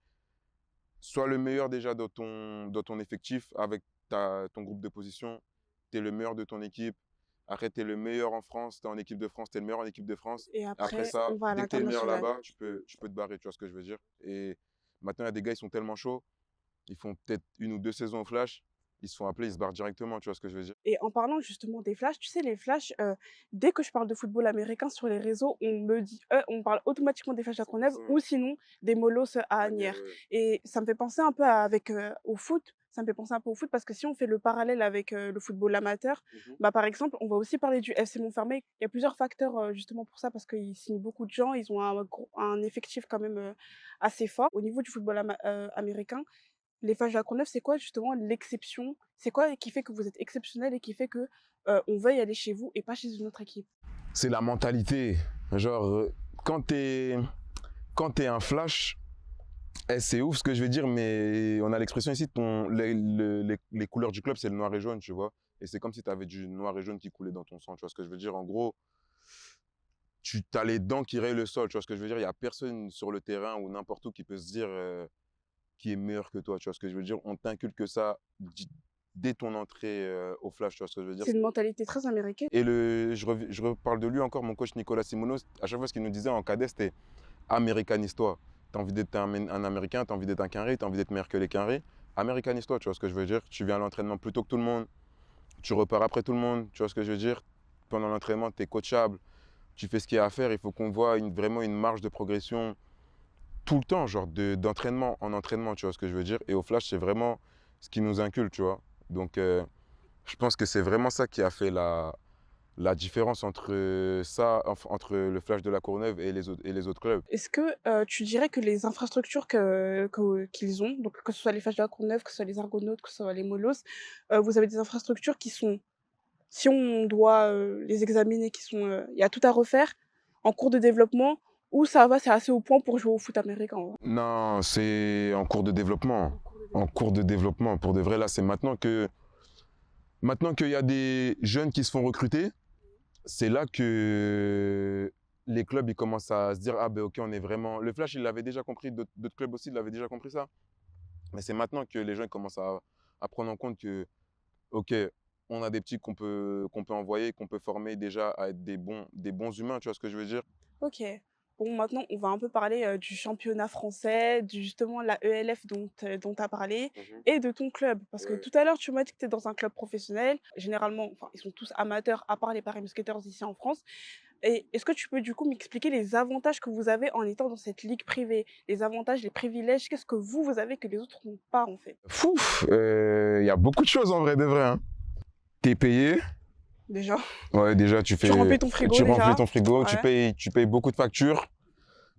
sois le meilleur déjà dans ton effectif avec ton groupe de position. Tu es le meilleur de ton équipe. Après, tu es le meilleur en France. Tu es en équipe de France, tu es le meilleur en équipe de France. Et Après après, ça, on va à dès que tu es le meilleur l'international. là-bas, tu peux te barrer, tu vois ce que je veux dire. Et maintenant, il y a des gars, ils sont tellement chauds. Ils font peut-être 1 ou 2 saisons au flash. Ils se font appeler, ils se barrent directement, tu vois ce que je veux dire. Et en parlant justement des flashs, tu sais, les flashs, dès que je parle de football américain sur les réseaux, on parle automatiquement des flashs à C'est Courneuve ça. ou sinon des molosses à Manière, Asnières. ouais. Et ça me fait penser un peu au foot. Ça me fait penser un peu au foot parce que si on fait le parallèle avec le football amateur, bah, par exemple, on va aussi parler du FC Montfermeil. Il y a plusieurs facteurs justement pour ça parce qu'ils signent beaucoup de gens, ils ont un effectif quand même assez fort. Au niveau du football américain, les phages à Courneuve, c'est quoi justement l'exception? C'est quoi qui fait que vous êtes exceptionnel et qui fait que, on veuille aller chez vous et pas chez une autre équipe? C'est la mentalité. Genre, quand quand t'es un flash, c'est ouf ce que je vais dire, mais on a l'expression ici, les couleurs du club, c'est le noir et jaune, tu vois. Et c'est comme si tu avais du noir et jaune qui coulait dans ton sang, tu vois ce que je veux dire. En gros, tu as les dents qui rayent le sol, tu vois ce que je veux dire. Il n'y a personne sur le terrain ou n'importe où qui peut se dire qui est meilleur que toi, tu vois ce que je veux dire. On t'inculque ça dès ton entrée au flash, tu vois ce que je veux dire. C'est une mentalité très américaine. Et je reparle de lui encore, mon coach Nicolas Simonos, à chaque fois ce qu'il nous disait en cadet, c'était américanise-toi. Tu as envie d'être un Américain, tu as envie d'être un Quinri, tu as envie d'être meilleur que les Quinri. Américanise-toi, tu vois ce que je veux dire. Tu viens à l'entraînement plus tôt que tout le monde, tu repars après tout le monde, tu vois ce que je veux dire. Pendant l'entraînement, tu es coachable, tu fais ce qu'il y a à faire. Il faut qu'on voit vraiment une marge de progression tout le temps, genre d'entraînement en entraînement, tu vois ce que je veux dire. Et au flash, c'est vraiment ce qui nous inculque, tu vois. Donc, je pense que c'est vraiment ça qui a fait la différence entre entre le Flash de la Courneuve et les autres clubs. Est-ce que, tu dirais que les infrastructures qu'ils ont, donc que ce soit les Phages de la Courneuve, que ce soit les Argonautes, que ce soit les Molos, vous avez des infrastructures qui sont, si on doit, les examiner, il y a tout à refaire, en cours de développement ou ça va, c'est assez au point pour jouer au foot américain, ouais? Non, c'est en cours de développement. En cours de En cours de développement. Pour de vrai, là, c'est maintenant qu'il y a des jeunes qui se font recruter, c'est là que les clubs ils commencent à se dire ah ben ok, on est vraiment. Le Flash, il l'avait déjà compris, d'autres clubs aussi l'avaient déjà compris ça. Mais c'est maintenant que les gens ils commencent à prendre en compte que ok, on a des petits qu'on peut envoyer, qu'on peut former déjà à être des bons humains, tu vois ce que je veux dire? OK. Bon, maintenant, on va un peu parler, du championnat français, justement la ELF dont tu as parlé Mhm. et de ton club. Parce que Ouais. tout à l'heure, tu m'as dit que tu es dans un club professionnel. Généralement, enfin, ils sont tous amateurs, à part les Paris Musketeers ici en France. Et est-ce que tu peux du coup m'expliquer les avantages que vous avez en étant dans cette ligue privée? Les avantages, les privilèges, qu'est-ce que vous avez que les autres n'ont pas en fait? Fouf, il y a beaucoup de choses en vrai de vrai, hein. T'es payé. Déjà, Ouais, déjà, tu remplis ton frigo tu remplis déjà. ton frigo, Ouais. tu payes beaucoup de factures,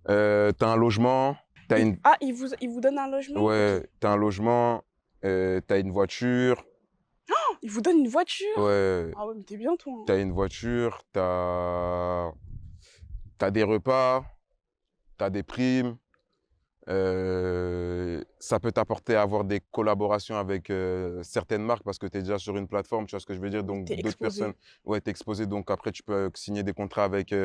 t'as un logement, t'as une, Ils vous donnent un logement? OK. ouais, t'as un logement, t'as une voiture, Ils vous donnent une voiture? ouais, Ah ouais, mais tu bien toi, hein. t'as une voiture, t'as des repas, t'as des primes, ça peut t'apporter à avoir des collaborations avec certaines marques parce que tu es déjà sur une plateforme, tu vois ce que je veux dire, Oui, donc tu d'autres personnes, exposé. ouais, t'es exposé, donc après tu peux signer des contrats avec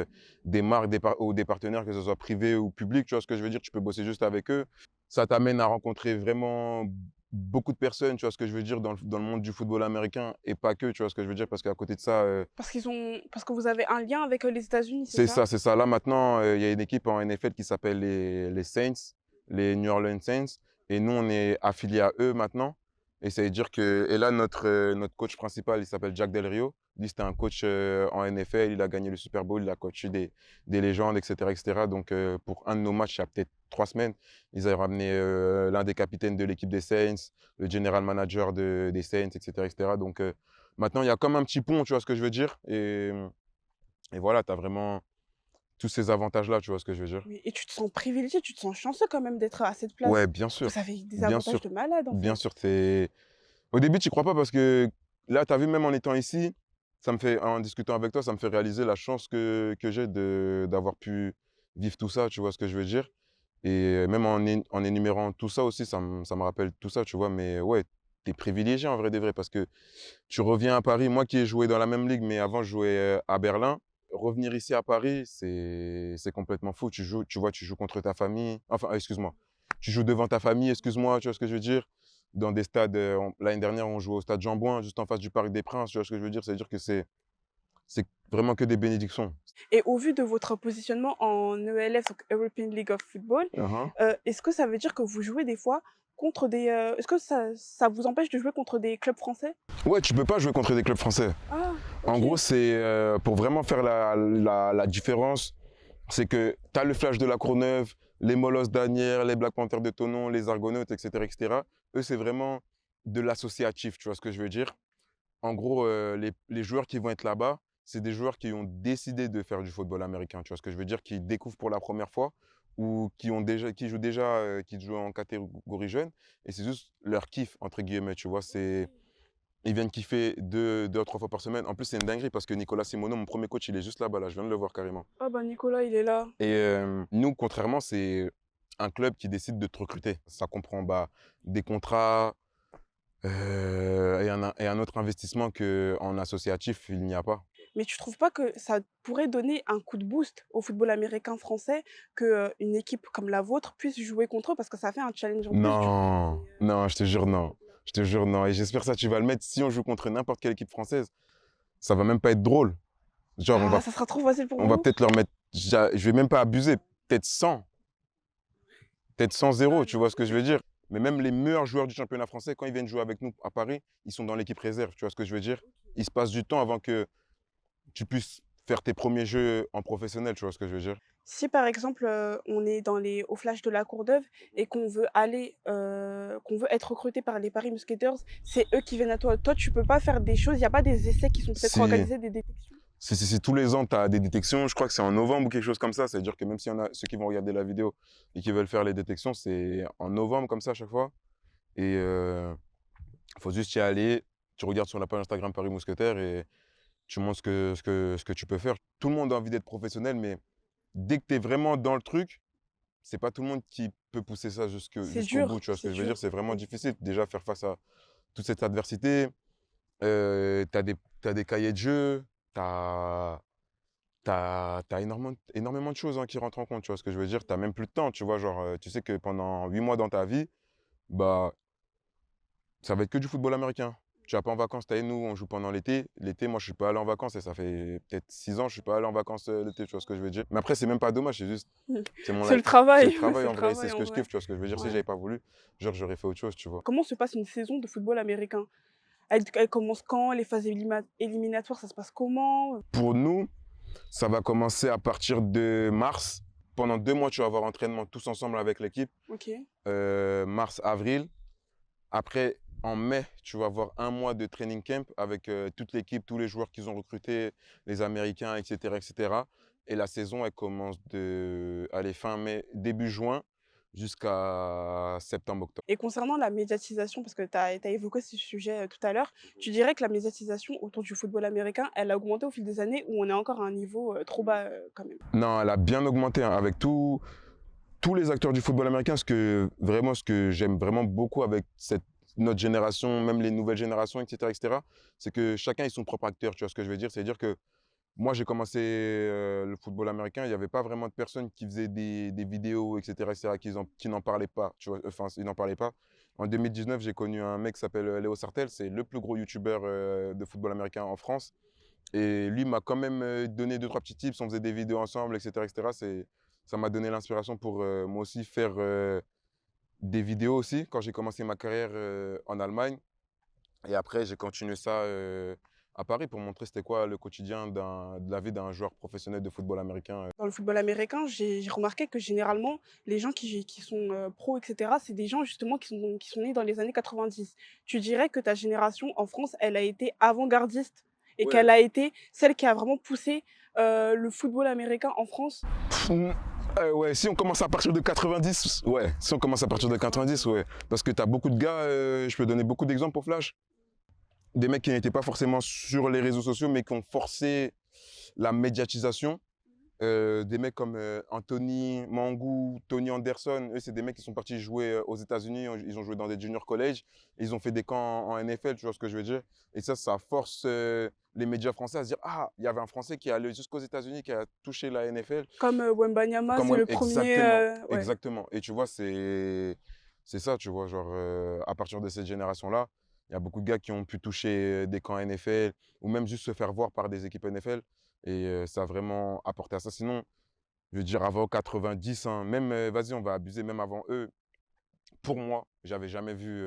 des marques ou des partenaires, que ce soit privés ou publics, tu vois ce que je veux dire, tu peux bosser juste avec eux. Ça t'amène à rencontrer vraiment beaucoup de personnes, tu vois ce que je veux dire, dans le monde du football américain et pas que, tu vois ce que je veux dire, parce qu'à côté de ça, Parce que vous avez un lien avec, les États-Unis, c'est ça? c'est ça. Là maintenant, il y a une équipe en NFL qui s'appelle les Saints, les New Orleans Saints, et nous on est affiliés à eux maintenant. Et ça veut dire que, et là, notre coach principal, il s'appelle Jack Del Rio. Lui, c'était un coach en NFL, il a gagné le Super Bowl, il a coaché des légendes, etc., etc. Donc, pour un de nos matchs, il y a peut-être 3 semaines, ils avaient ramené l'un des capitaines de l'équipe des Saints, le general manager des Saints, etc., etc. Donc, maintenant, il y a comme un petit pont, tu vois ce que je veux dire. Et voilà, tu as vraiment tous ces avantages-là, tu vois ce que je veux dire. Oui, et tu te sens privilégié, tu te sens chanceux quand même d'être à cette Ouais, place. bien Parce que sûr, ça fait des bien avantages sûr, de malade, en bien fait. sûr. Au début, tu crois pas parce que là, tu as vu, même en étant ici, en discutant avec toi, ça me fait réaliser la chance que j'ai d'avoir pu vivre tout ça, tu vois ce que je veux dire. Et même en énumérant tout ça aussi, ça me rappelle tout ça, tu vois. Mais ouais, tu es privilégié en vrai de vrai parce que tu reviens à Paris, moi qui ai joué dans la même ligue, mais avant je jouais à Berlin. Revenir ici à Paris, c'est complètement fou. Tu vois, tu joues contre ta famille. Enfin, excuse-moi. Tu joues devant ta famille, excuse-moi, tu vois ce que je veux dire. Dans des stades, l'année dernière, on jouait au stade Jean-Bouin, juste en face du Parc des Princes, tu vois ce que je veux dire. C'est-à-dire que c'est vraiment que des bénédictions. Et au vu de votre positionnement en ELF, donc European League of Football, Uhum. est-ce que ça veut dire que vous jouez des fois contre des... est-ce que ça vous empêche de jouer contre des clubs français? Ouais, tu peux pas jouer contre des clubs français. Ah, En ok. gros, c'est pour vraiment faire la différence, c'est que tu as le Flash de la Courneuve, les Molosses d'Asnières, les Black Panthers de Thonon, les Argonautes, etc., etc. Eux, c'est vraiment de l'associatif, tu vois ce que je veux dire? En gros, les joueurs qui vont être là-bas, c'est des joueurs qui ont décidé de faire du football américain, tu vois ce que je veux dire? Qui découvrent pour la première fois ou qui jouent en catégorie jeune et c'est juste leur «kiff» entre guillemets, tu vois? Ils viennent kiffer 2 à 3 fois par semaine. En plus, c'est une dinguerie parce que Nicolas Simoneau, mon premier coach, il est juste là-bas, là, je viens de le voir carrément. Ah bah Nicolas, il est là. Et nous, contrairement, c'est un club qui décide de te recruter. Ça comprend bah, des contrats et un autre investissement qu'en associatif, il n'y a pas. Mais tu trouves pas que ça pourrait donner un coup de boost au football américain français que une équipe comme la vôtre puisse jouer contre eux parce que ça fait un challenge en plus du coup pour Non, non, je te jure, non. Je te jure, non. Et j'espère ça, tu vas le mettre. Si on joue contre n'importe quelle équipe française, ça va même pas être drôle. Genre, Ah, ça sera trop facile pour on va vous? peut-être leur mettre. Je vais même pas abuser. Peut-être 100. Peut-être 100-0, tu vois ce que je veux dire? Mais même les meilleurs joueurs du championnat français, quand ils viennent jouer avec nous à Paris, ils sont dans l'équipe réserve, tu vois ce que je veux dire? Il se passe du temps avant que tu puisses faire tes premiers jeux en professionnel, tu vois ce que je veux dire? Si par exemple, on est au Flash de la Courneuve et qu'on veut aller, qu'on veut être recruté par les Paris Musketeers, c'est eux qui viennent à toi. Toi, tu peux pas faire des choses, il y a pas des essais qui sont peut-être Si, organisés, des détections? si tous les ans, tu as des détections, je crois que c'est en novembre ou quelque chose comme ça, c'est-à-dire que même s'il y en a ceux qui vont regarder la vidéo et qui veulent faire les détections, c'est en novembre comme ça à chaque fois. Et faut juste y aller, tu regardes sur la page Instagram Paris Mousquetaires et tu montres ce que tu peux faire. Tout le monde a envie d'être professionnel, mais dès que tu es vraiment dans le truc, c'est pas tout le monde qui peut pousser ça C'est jusqu'au bout, dur, tu vois ce que c'est je veux dire? dur. C'est vraiment Mmh. difficile déjà faire face à toute cette adversité. Tu as des cahiers de jeu, tu as énormément de choses, hein, qui rentrent en compte, tu vois ce que je veux dire? Tu as même plus de temps, tu vois? Genre, tu sais que pendant 8 mois dans ta vie, bah, ça va être que du football américain. Tu vas pas en vacances, tu nous, on joue pendant l'été. L'été, moi, je suis pas allé en vacances et ça fait peut-être 6 ans, je suis pas allé en vacances, l'été, tu vois ce que je veux dire? Mais après, c'est même pas dommage, c'est juste Mmh. c'est mon C'est le life. C'est le travail, travail c'est le en vrai, c'est travail ce en que je vrai. kiffe, tu vois ce que je veux dire? Si Ouais. j'avais pas voulu, genre, j'aurais fait autre chose, tu vois? Comment se passe une saison de football américain? Elle commence quand? Les phases éliminatoires, ça se passe comment? Pour nous, ça va commencer à partir de mars. Pendant 2 mois, tu vas avoir entraînement tous ensemble avec l'équipe, OK. mars, avril. Après, en mai, tu vas avoir un mois de training camp avec toute l'équipe, tous les joueurs qu'ils ont recrutés, les Américains, etc., etc. Et la saison, elle commence allez, fin mai, début juin, jusqu'à septembre-octobre. Et concernant la médiatisation, parce que tu as évoqué ce sujet, tout à l'heure, tu dirais que la médiatisation autour du football américain, elle a augmenté au fil des années ou on est encore à un niveau, trop bas, quand même? Non, elle a bien augmenté, hein, avec tous les acteurs du football américain. Ce que j'aime vraiment beaucoup avec notre génération, même les nouvelles générations, etc., etc., c'est que chacun est son propre acteur. Tu vois ce que je veux dire? C'est-à-dire que moi, j'ai commencé le football américain, il n'y avait pas vraiment de personnes qui faisaient des vidéos, etc., qui n'en parlaient pas. Tu vois, enfin, ils n'en parlaient pas. En 2019, j'ai connu un mec qui s'appelle Léo Sartel, c'est le plus gros youtubeur de football américain en France. Et lui m'a quand même donné 2, 3 petits tips, on faisait des vidéos ensemble, etc., etc. Ça m'a donné l'inspiration pour moi aussi faire des vidéos aussi. Quand j'ai commencé ma carrière en Allemagne, Et après, j'ai continué ça à Paris pour montrer c'était quoi le quotidien de la vie d'un joueur professionnel de football américain. Dans le football américain, j'ai remarqué que généralement, les gens qui sont pros, etc., c'est des gens justement qui sont nés dans les années 90. Tu dirais que ta génération en France, elle a été avant-gardiste et Ouais. qu'elle a été celle qui a vraiment poussé le football américain en France? Ouais, si on commence à partir de 90, ouais. Si on commence à partir de 90, ouais. Parce que tu as beaucoup de gars, je peux donner beaucoup d'exemples au Flash. Des mecs qui n'étaient pas forcément sur les réseaux sociaux, mais qui ont forcé la médiatisation. Des mecs comme Anthony Mangou, Tony Anderson, eux, c'est des mecs qui sont partis jouer aux États-Unis, ils ont joué dans des junior college, ils ont fait des camps en NFL, tu vois ce que je veux dire? Et ça force les médias français à se dire: Ah, il y avait un Français qui est allé jusqu'aux États-Unis, qui a touché la NFL. Comme Wembanyama, Comme c'est le premier. exactement, Ouais. exactement. Et tu vois, c'est ça, tu vois, genre, à partir de cette génération-là, il y a beaucoup de gars qui ont pu toucher des camps NFL ou même juste se faire voir par des équipes NFL. Et ça a vraiment apporté à ça. Sinon, je veux dire, avant 90, hein, même, vas-y, on va abuser, même avant eux, pour moi, j'avais jamais vu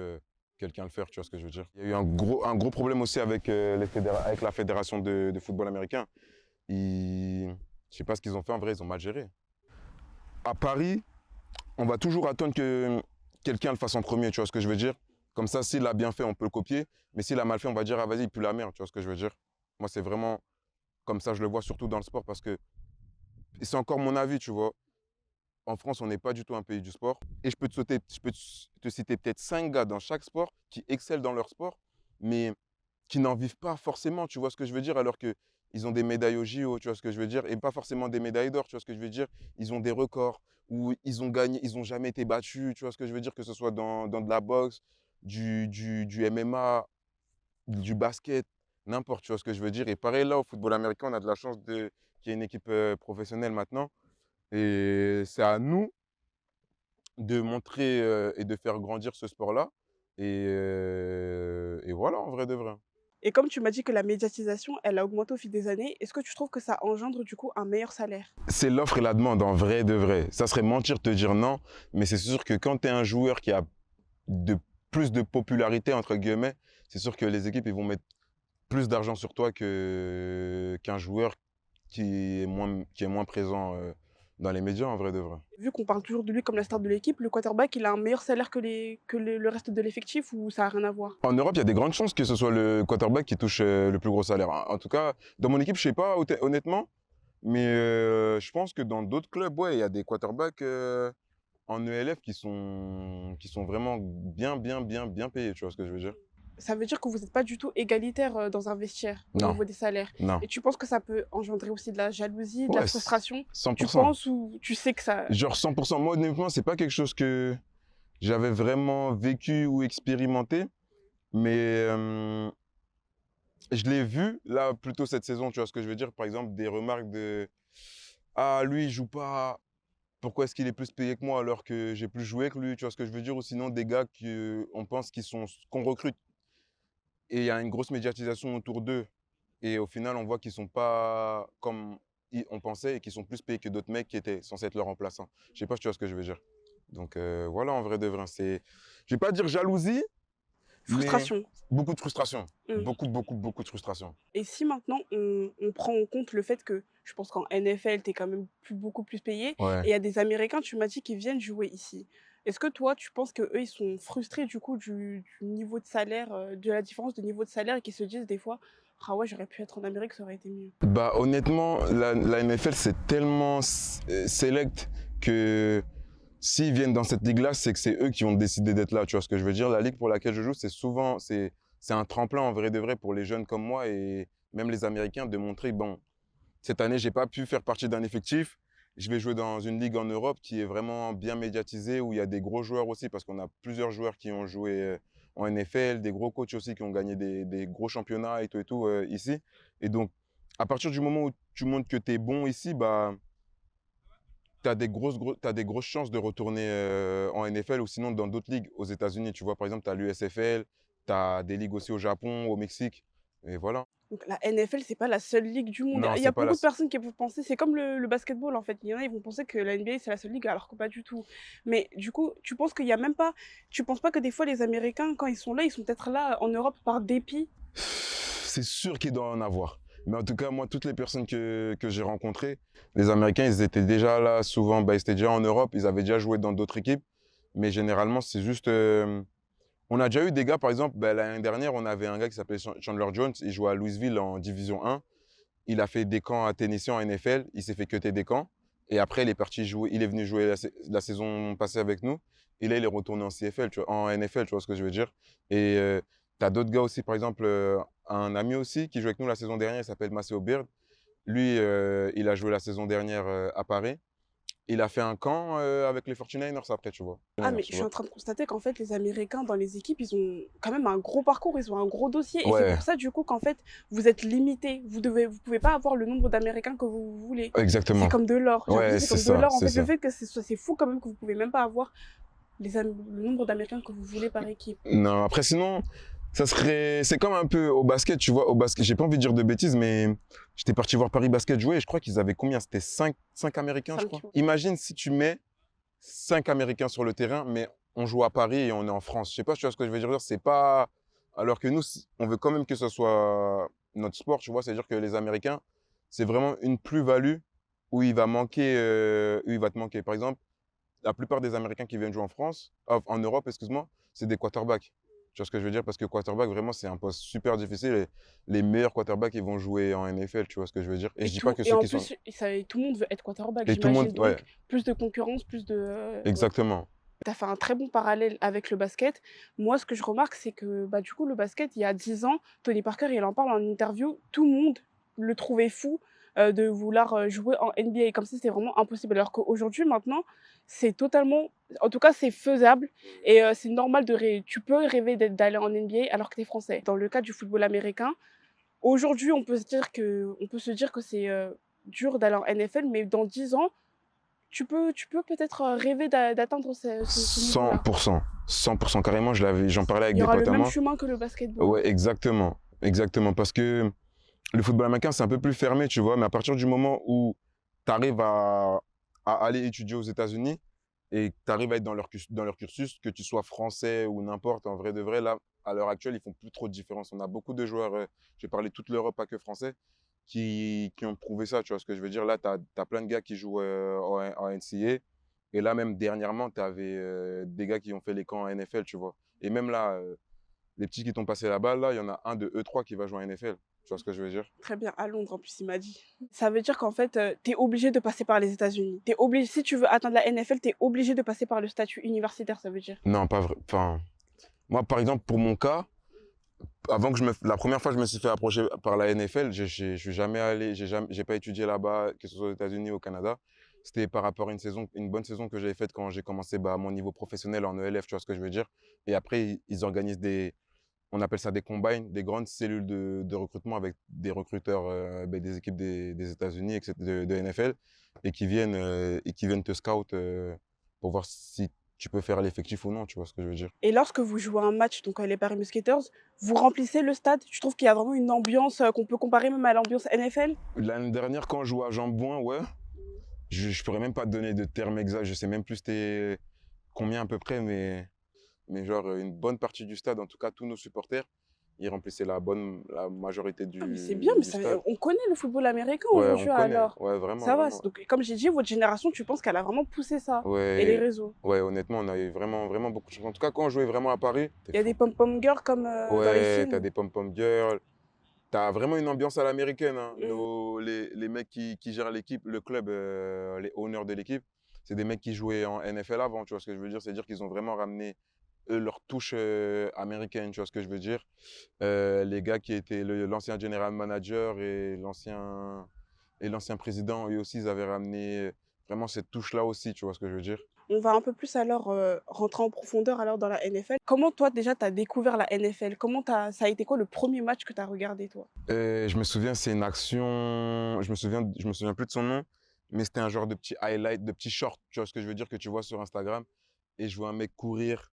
quelqu'un le faire, tu vois ce que je veux dire. Il y a eu un gros problème aussi avec, avec la fédération de football américain. Je sais pas ce qu'ils ont fait, en vrai, ils ont mal géré. À Paris, on va toujours attendre que quelqu'un le fasse en premier, tu vois ce que je veux dire? Comme ça, s'il a bien fait, on peut le copier. Mais s'il a mal fait, on va dire, ah vas-y, il pue la merde, tu vois ce que je veux dire? Moi, c'est vraiment comme ça, je le vois surtout dans le sport parce que, et c'est encore mon avis, tu vois. En France, on n'est pas du tout un pays du sport. Et je peux te citer peut-être 5 gars dans chaque sport qui excellent dans leur sport, mais qui n'en vivent pas forcément, tu vois ce que je veux dire? Alors qu'ils ont des médailles au JO, tu vois ce que je veux dire? Et pas forcément des médailles d'or, tu vois ce que je veux dire? Ils ont des records où ils ont gagné, ils n'ont jamais été battus, tu vois ce que je veux dire? Que ce soit dans de la boxe, du MMA, du basket, n'importe, tu vois ce que je veux dire? Et pareil, là, au football américain, on a de la chance qu'il y ait une équipe professionnelle maintenant. Et c'est à nous de montrer et de faire grandir ce sport-là. Et voilà, en vrai de vrai. Et comme tu m'as dit que la médiatisation, elle a augmenté au fil des années, est-ce que tu trouves que ça engendre du coup un meilleur salaire? C'est l'offre et la demande, en vrai de vrai. Ça serait mentir de te dire non, mais c'est sûr que quand tu es un joueur qui a de plus de popularité, entre guillemets, c'est sûr que les équipes ils vont mettre plus d'argent sur toi qu'un joueur qui est moins présent dans les médias, en vrai de vrai. Vu qu'on parle toujours de lui comme la star de l'équipe, le quarterback, il a un meilleur salaire que le reste de l'effectif ou ça a rien à voir? En Europe, il y a des grandes chances que ce soit le quarterback qui touche le plus gros salaire. En tout cas, dans mon équipe, je sais pas honnêtement, mais je pense que dans d'autres clubs, ouais, il y a des quarterbacks en ELF qui sont vraiment bien payés, tu vois ce que je veux dire? Ça veut dire que vous n'êtes pas du tout égalitaire dans un vestiaire au Non, niveau des salaires. non. Et tu penses que ça peut engendrer aussi de la jalousie, de la Ouais, frustration? Tu 100%. penses ou tu sais que ça... Genre 100%. Moi, honnêtement, c'est pas quelque chose que j'avais vraiment vécu ou expérimenté, mais je l'ai vu là plutôt cette saison, tu vois ce que je veux dire? Par exemple, des remarques de ah, lui, il joue pas. Pourquoi est-ce qu'il est plus payé que moi alors que j'ai plus joué que lui? Tu vois ce que je veux dire? Ou sinon des gars qu'on pense qu'on recrute et il y a une grosse médiatisation autour d'eux. Et au final, on voit qu'ils sont pas comme on pensait et qu'ils sont plus payés que d'autres mecs qui étaient censés être leurs remplaçants. Je sais pas si tu vois ce que je veux dire. Donc voilà, en vrai de vrai, je vais pas dire jalousie, mais Frustration. beaucoup de frustration. Mmh. Beaucoup de frustration. Et si maintenant on prend en compte le fait que je pense qu'en NFL, tu es quand même beaucoup plus payé et Ouais. il y a des Américains, tu m'as dit, qui viennent jouer ici. Est-ce que toi, tu penses qu'eux, ils sont frustrés du coup du niveau de salaire, de la différence de niveau de salaire et qu'ils se disent des fois: «Ah ouais, j'aurais pu être en Amérique, ça aurait été mieux». Bah honnêtement, la NFL, c'est tellement select que s'ils viennent dans cette ligue-là, c'est que c'est eux qui ont décidé d'être là. Tu vois ce que je veux dire? La ligue pour laquelle je joue, c'est un tremplin en vrai de vrai pour les jeunes comme moi et même les Américains de montrer, bon, cette année, j'ai pas pu faire partie d'un effectif. Je vais jouer dans une ligue en Europe qui est vraiment bien médiatisée, où il y a des gros joueurs aussi, parce qu'on a plusieurs joueurs qui ont joué en NFL, des gros coachs aussi qui ont gagné des gros championnats et tout ici. Et donc, à partir du moment où tu montres que tu es bon ici, bah, tu as t'as des grosses chances de retourner en NFL ou sinon dans d'autres ligues aux États-Unis. Tu vois, par exemple, tu as l'USFL, tu as des ligues aussi au Japon, au Mexique. Et voilà. Donc la NFL, c'est pas la seule ligue du monde. Non, Il y c'est a pas la beaucoup de s personnes qui peuvent penser c'est comme le basketball, en fait. Il y en a, ils vont penser que la NBA, c'est la seule ligue, alors que pas du tout. Mais du coup, tu penses qu'il y a même pas tu penses pas que des fois les Américains, quand ils sont là, ils sont peut-être là en Europe par dépit? C'est sûr qu'il doit en avoir. Mais en tout cas, moi, toutes les personnes que j'ai rencontrées, les Américains, ils étaient déjà là souvent, bah, ils étaient déjà en Europe, ils avaient déjà joué dans d'autres équipes. Mais généralement, c'est juste, on a déjà eu des gars, par exemple, bah, l'année dernière, on avait un gars qui s'appelait Chandler Jones, il jouait à Louisville en Division 1. Il a fait des camps à Tennessee en NFL, il s'est fait cutter des camps. Et après, il est parti jouer, il est venu jouer la saison passée avec nous. Et là, il est retourné en CFL, tu vois, en NFL, tu vois ce que je veux dire. Et tu as d'autres gars aussi, par exemple, un ami aussi qui joue avec nous la saison dernière, il s'appelle Maceo Beard. Lui, il a joué la saison dernière à Paris. Il a fait un camp avec les 49ers après, tu vois. Ah, mais Tu je suis vois. en train de constater qu'en fait, les Américains dans les équipes, ils ont quand même un gros parcours, ils ont un gros dossier. Et c'est Ouais, pour ça, du coup, qu'en fait, vous êtes limité. Vous pouvez pas avoir le nombre d'Américains que vous voulez. C'est exactement. comme de l'or. J'ai l'impression Ouais, que c'est c'est comme de ça, l'or. En c'est fait, le ça. fait que c'est fou quand même que vous pouvez même pas avoir le nombre d'Américains que vous voulez par équipe. Non, après, sinon, ça serait. C'est comme un peu au basket, tu vois. Au basket, j'ai pas envie de dire de bêtises, mais j'étais parti voir Paris Basket jouer et je crois qu'ils avaient combien? C'était cinq Américains, je crois. 5. Imagine si tu mets 5 Américains sur le terrain, mais on joue à Paris et on est en France. Je sais pas si tu vois ce que je veux dire. C'est pas. Alors que nous, on veut quand même que ce soit notre sport, tu vois. C'est-à-dire que les Américains, c'est vraiment une plus-value où il va manquer, où il va te manquer. Par exemple, la plupart des Américains qui viennent jouer en France, en Europe, excuse-moi, c'est des quarterbacks. Tu vois ce que je veux dire? Parce que quarterback, vraiment, c'est un poste super difficile. Et les meilleurs quarterbacks, ils vont jouer en NFL, tu vois ce que je veux dire? Et je dis pas que Et ceux en qui sont. plus, tout le monde veut être quarterback, Et tout le monde, j'imagine. ouais, Donc, plus de concurrence, plus de. Ouais. exactement. Tu as fait un très bon parallèle avec le basket. Moi, ce que je remarque, c'est que bah, du coup, le basket, il y a 10 ans, Tony Parker, il en parle en interview, tout le monde le trouvait fou de vouloir jouer en NBA, comme si c'était vraiment impossible. Alors qu'aujourd'hui, maintenant, c'est totalement, en tout cas, c'est faisable et c'est normal tu peux rêver d'aller en NBA alors que tu es français. Dans le cas du football américain, aujourd'hui, on peut se dire que c'est dur d'aller en NFL, mais dans 10 ans, tu peux peut-être rêver d'atteindre ce cent niveau-là. pour cent 100% carrément, j'en parlais avec Il y des aura le potes à même moi. chemin que le basketball. Ouais, exactement. Exactement. Parce que le football américain, c'est un peu plus fermé, tu vois. Mais à partir du moment où tu arrives à aller étudier aux États-Unis et que tu arrives à être dans leur cursus, que tu sois français ou n'importe, en vrai de vrai, là, à l'heure actuelle, ils font plus trop de différence. On a beaucoup de joueurs, je vais parler toute l'Europe, pas que français, qui ont prouvé ça, tu vois ce que je veux dire. Là, tu as plein de gars qui jouent en NCAA. Et là, même dernièrement, tu avais des gars qui ont fait les camps en NFL, tu vois. Et même là, les petits qui t'ont passé la balle, là, il y en a un de eux trois qui va jouer en NFL. Tu vois ce que je veux dire? Très bien, à Londres en plus, il m'a dit. Ça veut dire qu'en fait, tu es obligé de passer par les États-Unis. Tu obligé si tu veux atteindre la NFL, tu es obligé de passer par le statut universitaire, ça veut dire. Non, pas vrai. Enfin, moi, par exemple, pour mon cas, la première fois que je me suis fait approcher par la NFL, je suis jamais allé, j'ai pas étudié là-bas, que ce soit aux États-Unis ou au Canada. C'était par rapport à une bonne saison que j'avais faite quand j'ai commencé bah, mon niveau professionnel en ELF, tu vois ce que je veux dire. Et après, ils organisent on appelle ça des combines, des grandes cellules de recrutement avec des recruteurs bah, des équipes des États-Unis, etc., de NFL, et qui viennent te scout pour voir si tu peux faire l'effectif ou non, tu vois ce que je veux dire. Et lorsque vous jouez un match, donc les Paris Musketeers, vous remplissez le stade? Tu trouves qu'il y a vraiment une ambiance qu'on peut comparer même à l'ambiance NFL? L'année dernière, quand je jouais à Jambouin, ouais, je pourrais même pas te donner de termes exacts, je sais même plus c'était combien à peu près, mais genre une bonne partie du stade, en tout cas tous nos supporters, ils remplissaient la majorité Ah mais c'est bien, mais du stade. on connaît le football américain Ouais, on aujourd'hui connaît, alors. ouais, vraiment, Ça va, vraiment. donc comme j'ai dit, votre génération, tu penses qu'elle a vraiment poussé ça et les Ouais, réseaux? ouais, honnêtement, on a eu vraiment, vraiment beaucoup de chance. En tout cas, quand on jouait vraiment à Paris, Il c'était y a des fou. pom-pom girls comme dans les Ouais, t'as films? des pom-pom girls, t'as vraiment une ambiance à l'américaine, hein. Mmh. Les mecs qui gèrent l'équipe, le club, les owners de l'équipe, c'est des mecs qui jouaient en NFL avant, tu vois ce que je veux dire? C'est-à-dire qu'ils ont vraiment ramené, eux, leur touche américaine, tu vois ce que je veux dire? Les gars qui étaient l'ancien general manager et l'ancien président, eux aussi, ils avaient ramené vraiment cette touche-là aussi, tu vois ce que je veux dire? On va un peu plus alors rentrer en profondeur alors dans la NFL. Comment toi déjà tu as découvert la NFL? Ça a été quoi le premier match que tu as regardé toi? Je me souviens, c'est une action, je me souviens plus de son nom, mais c'était un genre de petit highlight, de petit short, tu vois ce que je veux dire, que tu vois sur Instagram. Et je vois un mec courir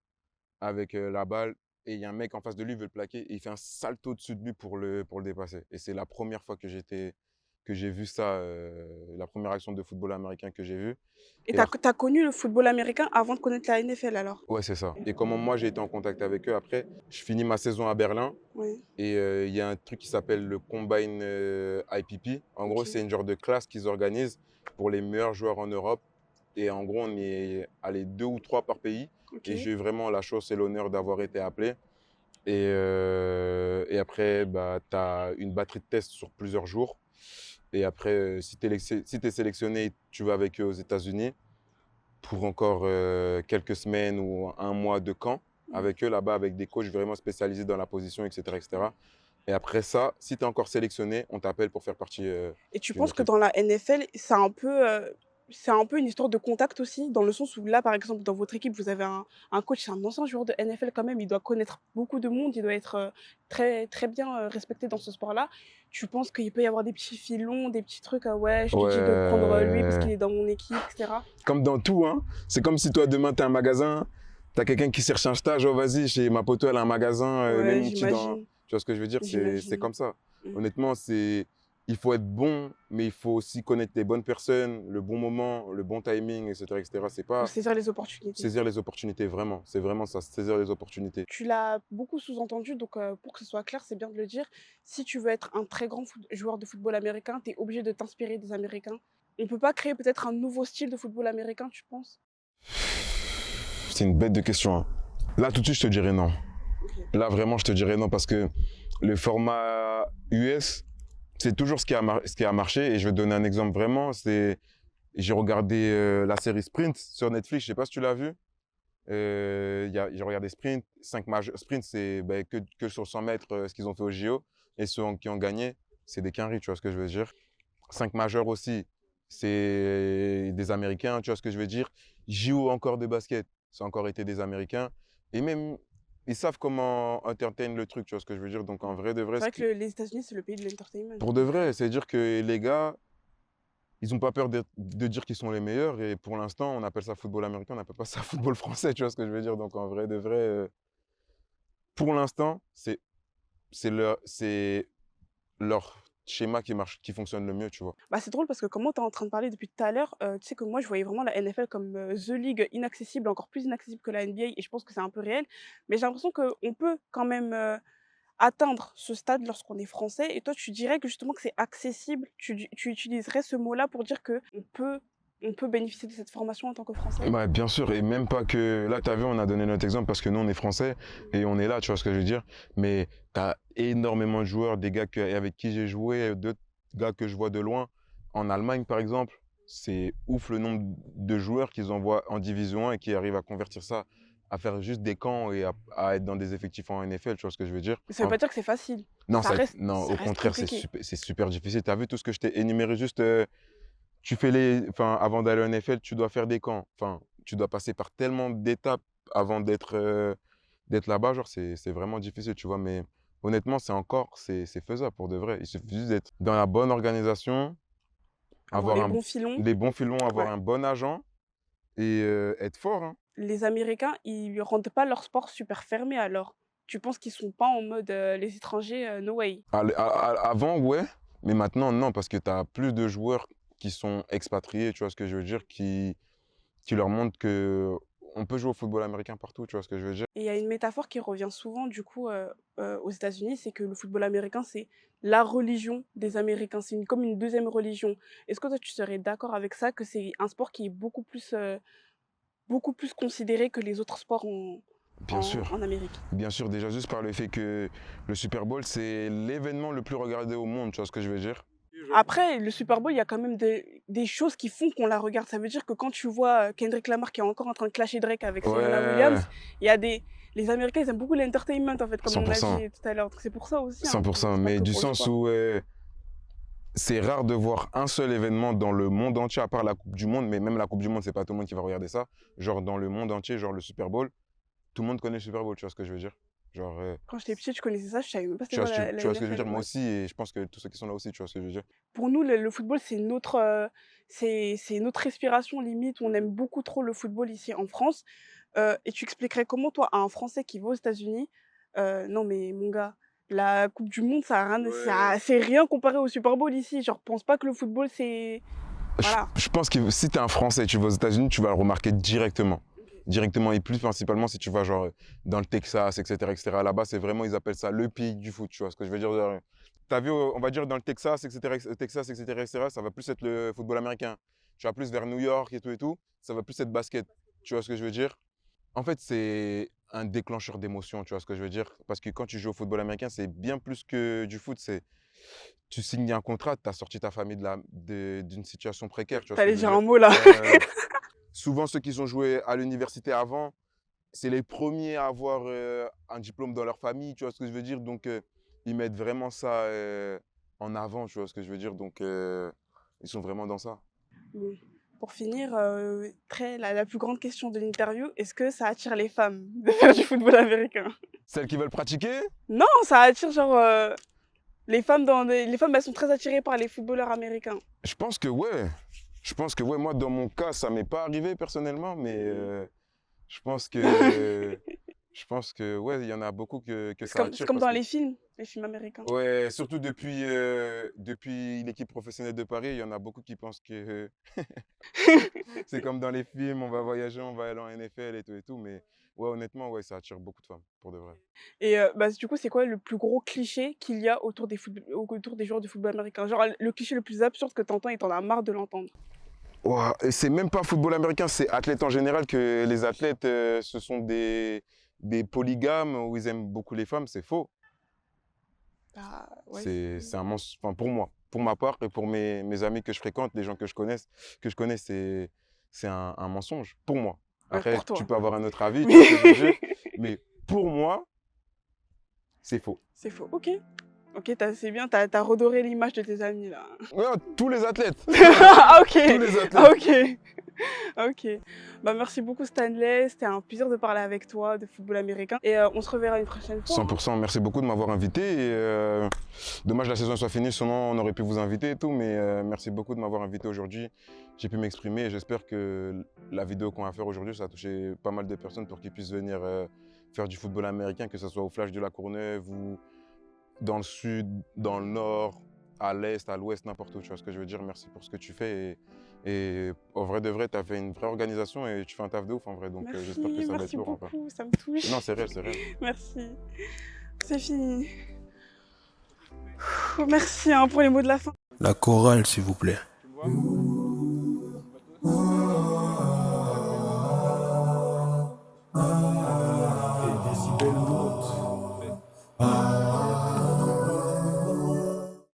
avec la balle. et il y a un mec en face de lui, il veut le plaquer, et il fait un salto au-dessus de lui pour le dépasser. Et c'est la première fois que j'ai vu ça, la première action de football américain que j'ai vue. Et Et après, tu as connu le football américain avant de connaître la NFL alors? ouais, c'est ça. Et comment moi j'ai été en contact avec eux après, je finis ma saison à Berlin. Oui, Et il y a un truc qui s'appelle le Combine IPP. En gros, c'est OK, une genre de classe qu'ils organisent pour les meilleurs joueurs en Europe. Et en gros, on est allé 2 ou 3 par pays. Et OK. j'ai eu vraiment la chance et l'honneur d'avoir été appelé. Et après, bah, tu as une batterie de tests sur plusieurs jours. Et après, si tu es sélectionné, tu vas avec eux aux États-Unis pour encore quelques semaines ou un mois de camp Mmh. avec eux là-bas, avec des coachs vraiment spécialisés dans la position, etc. etc. Et après ça, si tu es encore sélectionné, on t'appelle pour faire partie Et tu d'une penses que équipe. dans la NFL, c'est un peu une histoire de contact aussi? Dans le sens où là, par exemple, dans votre équipe, vous avez un coach, c'est un ancien joueur de NFL quand même, il doit connaître beaucoup de monde, il doit être, très très bien, respecté dans ce sport-là. Tu penses qu'il peut y avoir des petits filons, des petits trucs: «Ah ouais, je te dis de prendre, lui parce qu'il Ouais. est dans mon équipe» et cetera? Comme dans tout, hein. C'est comme si toi, demain, tu as un magasin, tu as quelqu'un qui cherche un stage, oh vas-y, chez ma poteau, elle a un magasin, Ouais, même outil dans. j'imagine, Tu vois ce que je veux dire? C'est j'imagine. comme ça. Mmh. Honnêtement, il faut être bon, mais il faut aussi connaître les bonnes personnes, le bon moment, le bon timing, etc. etc. C'est Faut pas saisir les opportunités. saisir les opportunités, vraiment. C'est vraiment ça, saisir les opportunités. Tu l'as beaucoup sous-entendu, donc pour que ce soit clair, c'est bien de le dire. Si tu veux être un très grand joueur de football américain, tu es obligé de t'inspirer des Américains. On peut pas créer peut-être un nouveau style de football américain, tu penses? C'est une bête de question, hein. Là, tout de suite, je te dirais non. OK. Là, vraiment, je te dirais non parce que le format US, c'est toujours ce qui a marché. Et je vais te donner un exemple vraiment. J'ai regardé la série Sprint sur Netflix. Je sais pas si tu l'as vu. J'ai regardé Sprint. Sprint, c'est bah, que sur 100 mètres ce qu'ils ont fait au JO. Et ceux qui ont gagné, c'est des quinries, tu vois ce que je veux dire. 5 majeurs aussi, c'est des Américains, tu vois ce que je veux dire. JO encore de basket, ça a encore été des Américains. Et même, ils savent comment entertain le truc, tu vois ce que je veux dire. Donc en vrai de vrai, C'est vrai que les États-Unis, c'est le pays de l'entertainment, pour de donc vrai, c'est-à-dire que les gars, ils n'ont pas peur de dire qu'ils sont les meilleurs. Et pour l'instant, on appelle ça football américain, on n'appelle pas ça football français, tu vois ce que je veux dire. Donc en vrai de vrai, pour l'instant, c'est leur schéma qui marche, qui fonctionne le mieux, tu vois. bah, c'est drôle parce que comment tu es en train de parler depuis tout à l'heure, tu sais que moi, je voyais vraiment la NFL comme, the league inaccessible, encore plus inaccessible que la NBA et je pense que c'est un peu réel. Mais j'ai l'impression qu'on peut quand même, atteindre ce stade lorsqu'on est français et toi tu dirais que justement que c'est accessible, tu utiliserais ce mot-là pour dire on peut bénéficier de cette formation en tant que Français? Ouais, bien sûr, et même pas que. Là, tu as vu, on a donné notre exemple parce que nous, on est français Mmh. et on est là, tu vois ce que je veux dire. Mais tu as énormément de joueurs, des gars avec qui j'ai joué, d'autres gars que je vois de loin. En Allemagne, par exemple, c'est ouf le nombre de joueurs qu'ils envoient en Division 1 et qui arrivent à convertir ça, à faire juste des camps et à être dans des effectifs en NFL, tu vois ce que je veux dire. Mais ça veut pas dire que c'est facile. Non, non, Ça au reste contraire, compliqué. c'est super difficile. Tu as vu tout ce que je t'ai énuméré juste. Tu fais enfin, avant d'aller en NFL, tu dois faire des camps. Enfin, tu dois passer par tellement d'étapes avant d'être là-bas. Genre, c'est vraiment difficile, tu vois. Mais honnêtement, c'est faisable pour de vrai. Il suffit juste d'être dans la bonne organisation, Avoir avoir les bons filons, des bons filons, avoir ouais. un bon agent et être fort, hein. Les Américains, ils rendent pas leur sport super fermé alors. Tu penses qu'ils sont pas en mode, les étrangers, no way? Avant, ouais, mais maintenant, non, parce que tu as plus de joueurs qui sont expatriés, tu vois ce que je veux dire, qui leur montrent que on peut jouer au football américain partout, tu vois ce que je veux dire. Et il y a une métaphore qui revient souvent du coup, aux États-Unis, c'est que le football américain, c'est la religion des Américains. C'est comme une deuxième religion. Est-ce que toi, tu serais d'accord avec ça, que c'est un sport qui est beaucoup plus considéré que les autres sports Bien sûr. en Amérique? Bien sûr, déjà juste par le fait que le Super Bowl, c'est l'événement le plus regardé au monde, tu vois ce que je veux dire? Après, le Super Bowl, il y a quand même des choses qui font qu'on la regarde. Ça veut dire que quand tu vois, Kendrick Lamar qui est encore en train de clasher Drake avec Serena Ouais, Williams, il y a des les Américains, ils aiment beaucoup l'entertainment, en fait, comme on a 100%, dit tout à l'heure. Donc c'est pour ça aussi un peu, 100%, c'est pas mais que du pour le sens sport. où c'est rare de voir un seul événement dans le monde entier, à part la Coupe du Monde, mais même la Coupe du Monde, c'est pas tout le monde qui va regarder ça. Genre dans le monde entier, genre le Super Bowl, tout le monde connaît le Super Bowl, tu vois ce que je veux dire? Genre, Quand j'étais petite, je connaissais ça, je savais même pas c'était tu vois, quoi la tu vois ce que je veux NFL, dire? Moi ouais. aussi, et je pense que tous ceux qui sont là aussi, tu vois ce que je veux dire? Pour nous, le football, c'est notre respiration limite. On aime beaucoup trop le football ici en France. Et tu expliquerais comment, toi, à un Français qui va aux États-Unis, Non, mais mon gars, la coupe du monde, ça a rien Ouais. c'est rien comparé au Super Bowl ici. Genre, pense pas que le football, c'est voilà. Je pense que si tu es un Français et tu vas aux États-Unis, tu vas le remarquer directement. OK. Directement et plus principalement si tu vas genre dans le Texas, etc., etc. Là-bas, c'est vraiment, ils appellent ça le pays du foot, tu vois ce que je veux dire? Tu as vu, on va dire dans le Texas, etc., Texas, etc., etc., ça va plus être le football américain. Tu vas plus vers New York et tout, ça va plus être basket. Tu vois ce que je veux dire? En fait, c'est un déclencheur d'émotions, tu vois ce que je veux dire? Parce que quand tu joues au football américain, c'est bien plus que du foot, c'est tu signes un contrat, tu as sorti ta famille d'une situation précaire, tu vois Tu ce que allais je veux dire dire? un mot là. Souvent, ceux qui ont joué à l'université avant, c'est les premiers à avoir un diplôme dans leur famille, tu vois ce que je veux dire? Donc, ils mettent vraiment ça en avant, tu vois ce que je veux dire? Donc, ils sont vraiment dans ça. Bon, pour finir, la plus grande question de l'interview, est-ce que ça attire les femmes de faire du football américain? Celles qui veulent pratiquer, Non, ça attire genre, les femmes, elles sont très attirées par les footballeurs américains. je pense que ouais. Je pense que ouais, moi, dans mon cas, ça m'est pas arrivé personnellement, mais je pense que, je pense que ouais, il y en a beaucoup que ça C'est attire comme parce dans que les films américains. ouais, surtout depuis l'équipe professionnelle de Paris, il y en a beaucoup qui pensent que c'est comme dans les films, on va voyager, on va aller en NFL et tout, mais ouais, honnêtement, ouais, ça attire beaucoup de femmes, pour de vrai. Et bah, du coup, c'est quoi le plus gros cliché qu'il y a autour des joueurs de football américain? Genre, le cliché le plus absurde que tu entends et tu en as marre de l'entendre? Ouah, et c'est même pas football américain, c'est athlète en général que les athlètes, ce sont des polygames où ils aiment beaucoup les femmes, c'est faux. Bah, ouais, C'est un mensonge, enfin pour moi, pour ma part et pour mes amis que je fréquente, les gens que je connais, c'est un mensonge, pour moi. ouais, Après, pour tu toi. peux avoir un autre avis, tu Mais vois ce que je veux dire, mais pour moi, c'est faux. c'est faux. OK. OK, c'est bien, tu as redoré l'image de tes amis là. Ouais, tous les athlètes, Ah OK! tous les Ah athlètes. OK. OK. Bah, merci beaucoup Stanley, c'était un plaisir de parler avec toi de football américain et on se reverra une prochaine fois, hein. 100%, merci beaucoup de m'avoir invité et dommage la saison soit finie, sinon on aurait pu vous inviter et tout, mais merci beaucoup de m'avoir invité aujourd'hui. J'ai pu m'exprimer et j'espère que la vidéo qu'on va faire aujourd'hui, ça a touché pas mal de personnes pour qu'ils puissent venir faire du football américain, que ce soit au Flash de la Courneuve ou dans le sud, dans le nord, à l'est, à l'ouest, n'importe où. Tu vois ce que je veux dire? Merci pour ce que tu fais. Et au vrai de vrai, tu as fait une vraie organisation et tu fais un taf de ouf en vrai. Donc j'espère que Merci, ça va être merci lourd en vrai. beaucoup, ça me touche. Non, c'est réel, c'est réel. Merci. C'est fini. Merci, hein, pour les mots de la fin. La chorale, s'il vous plaît. Et décibels brut.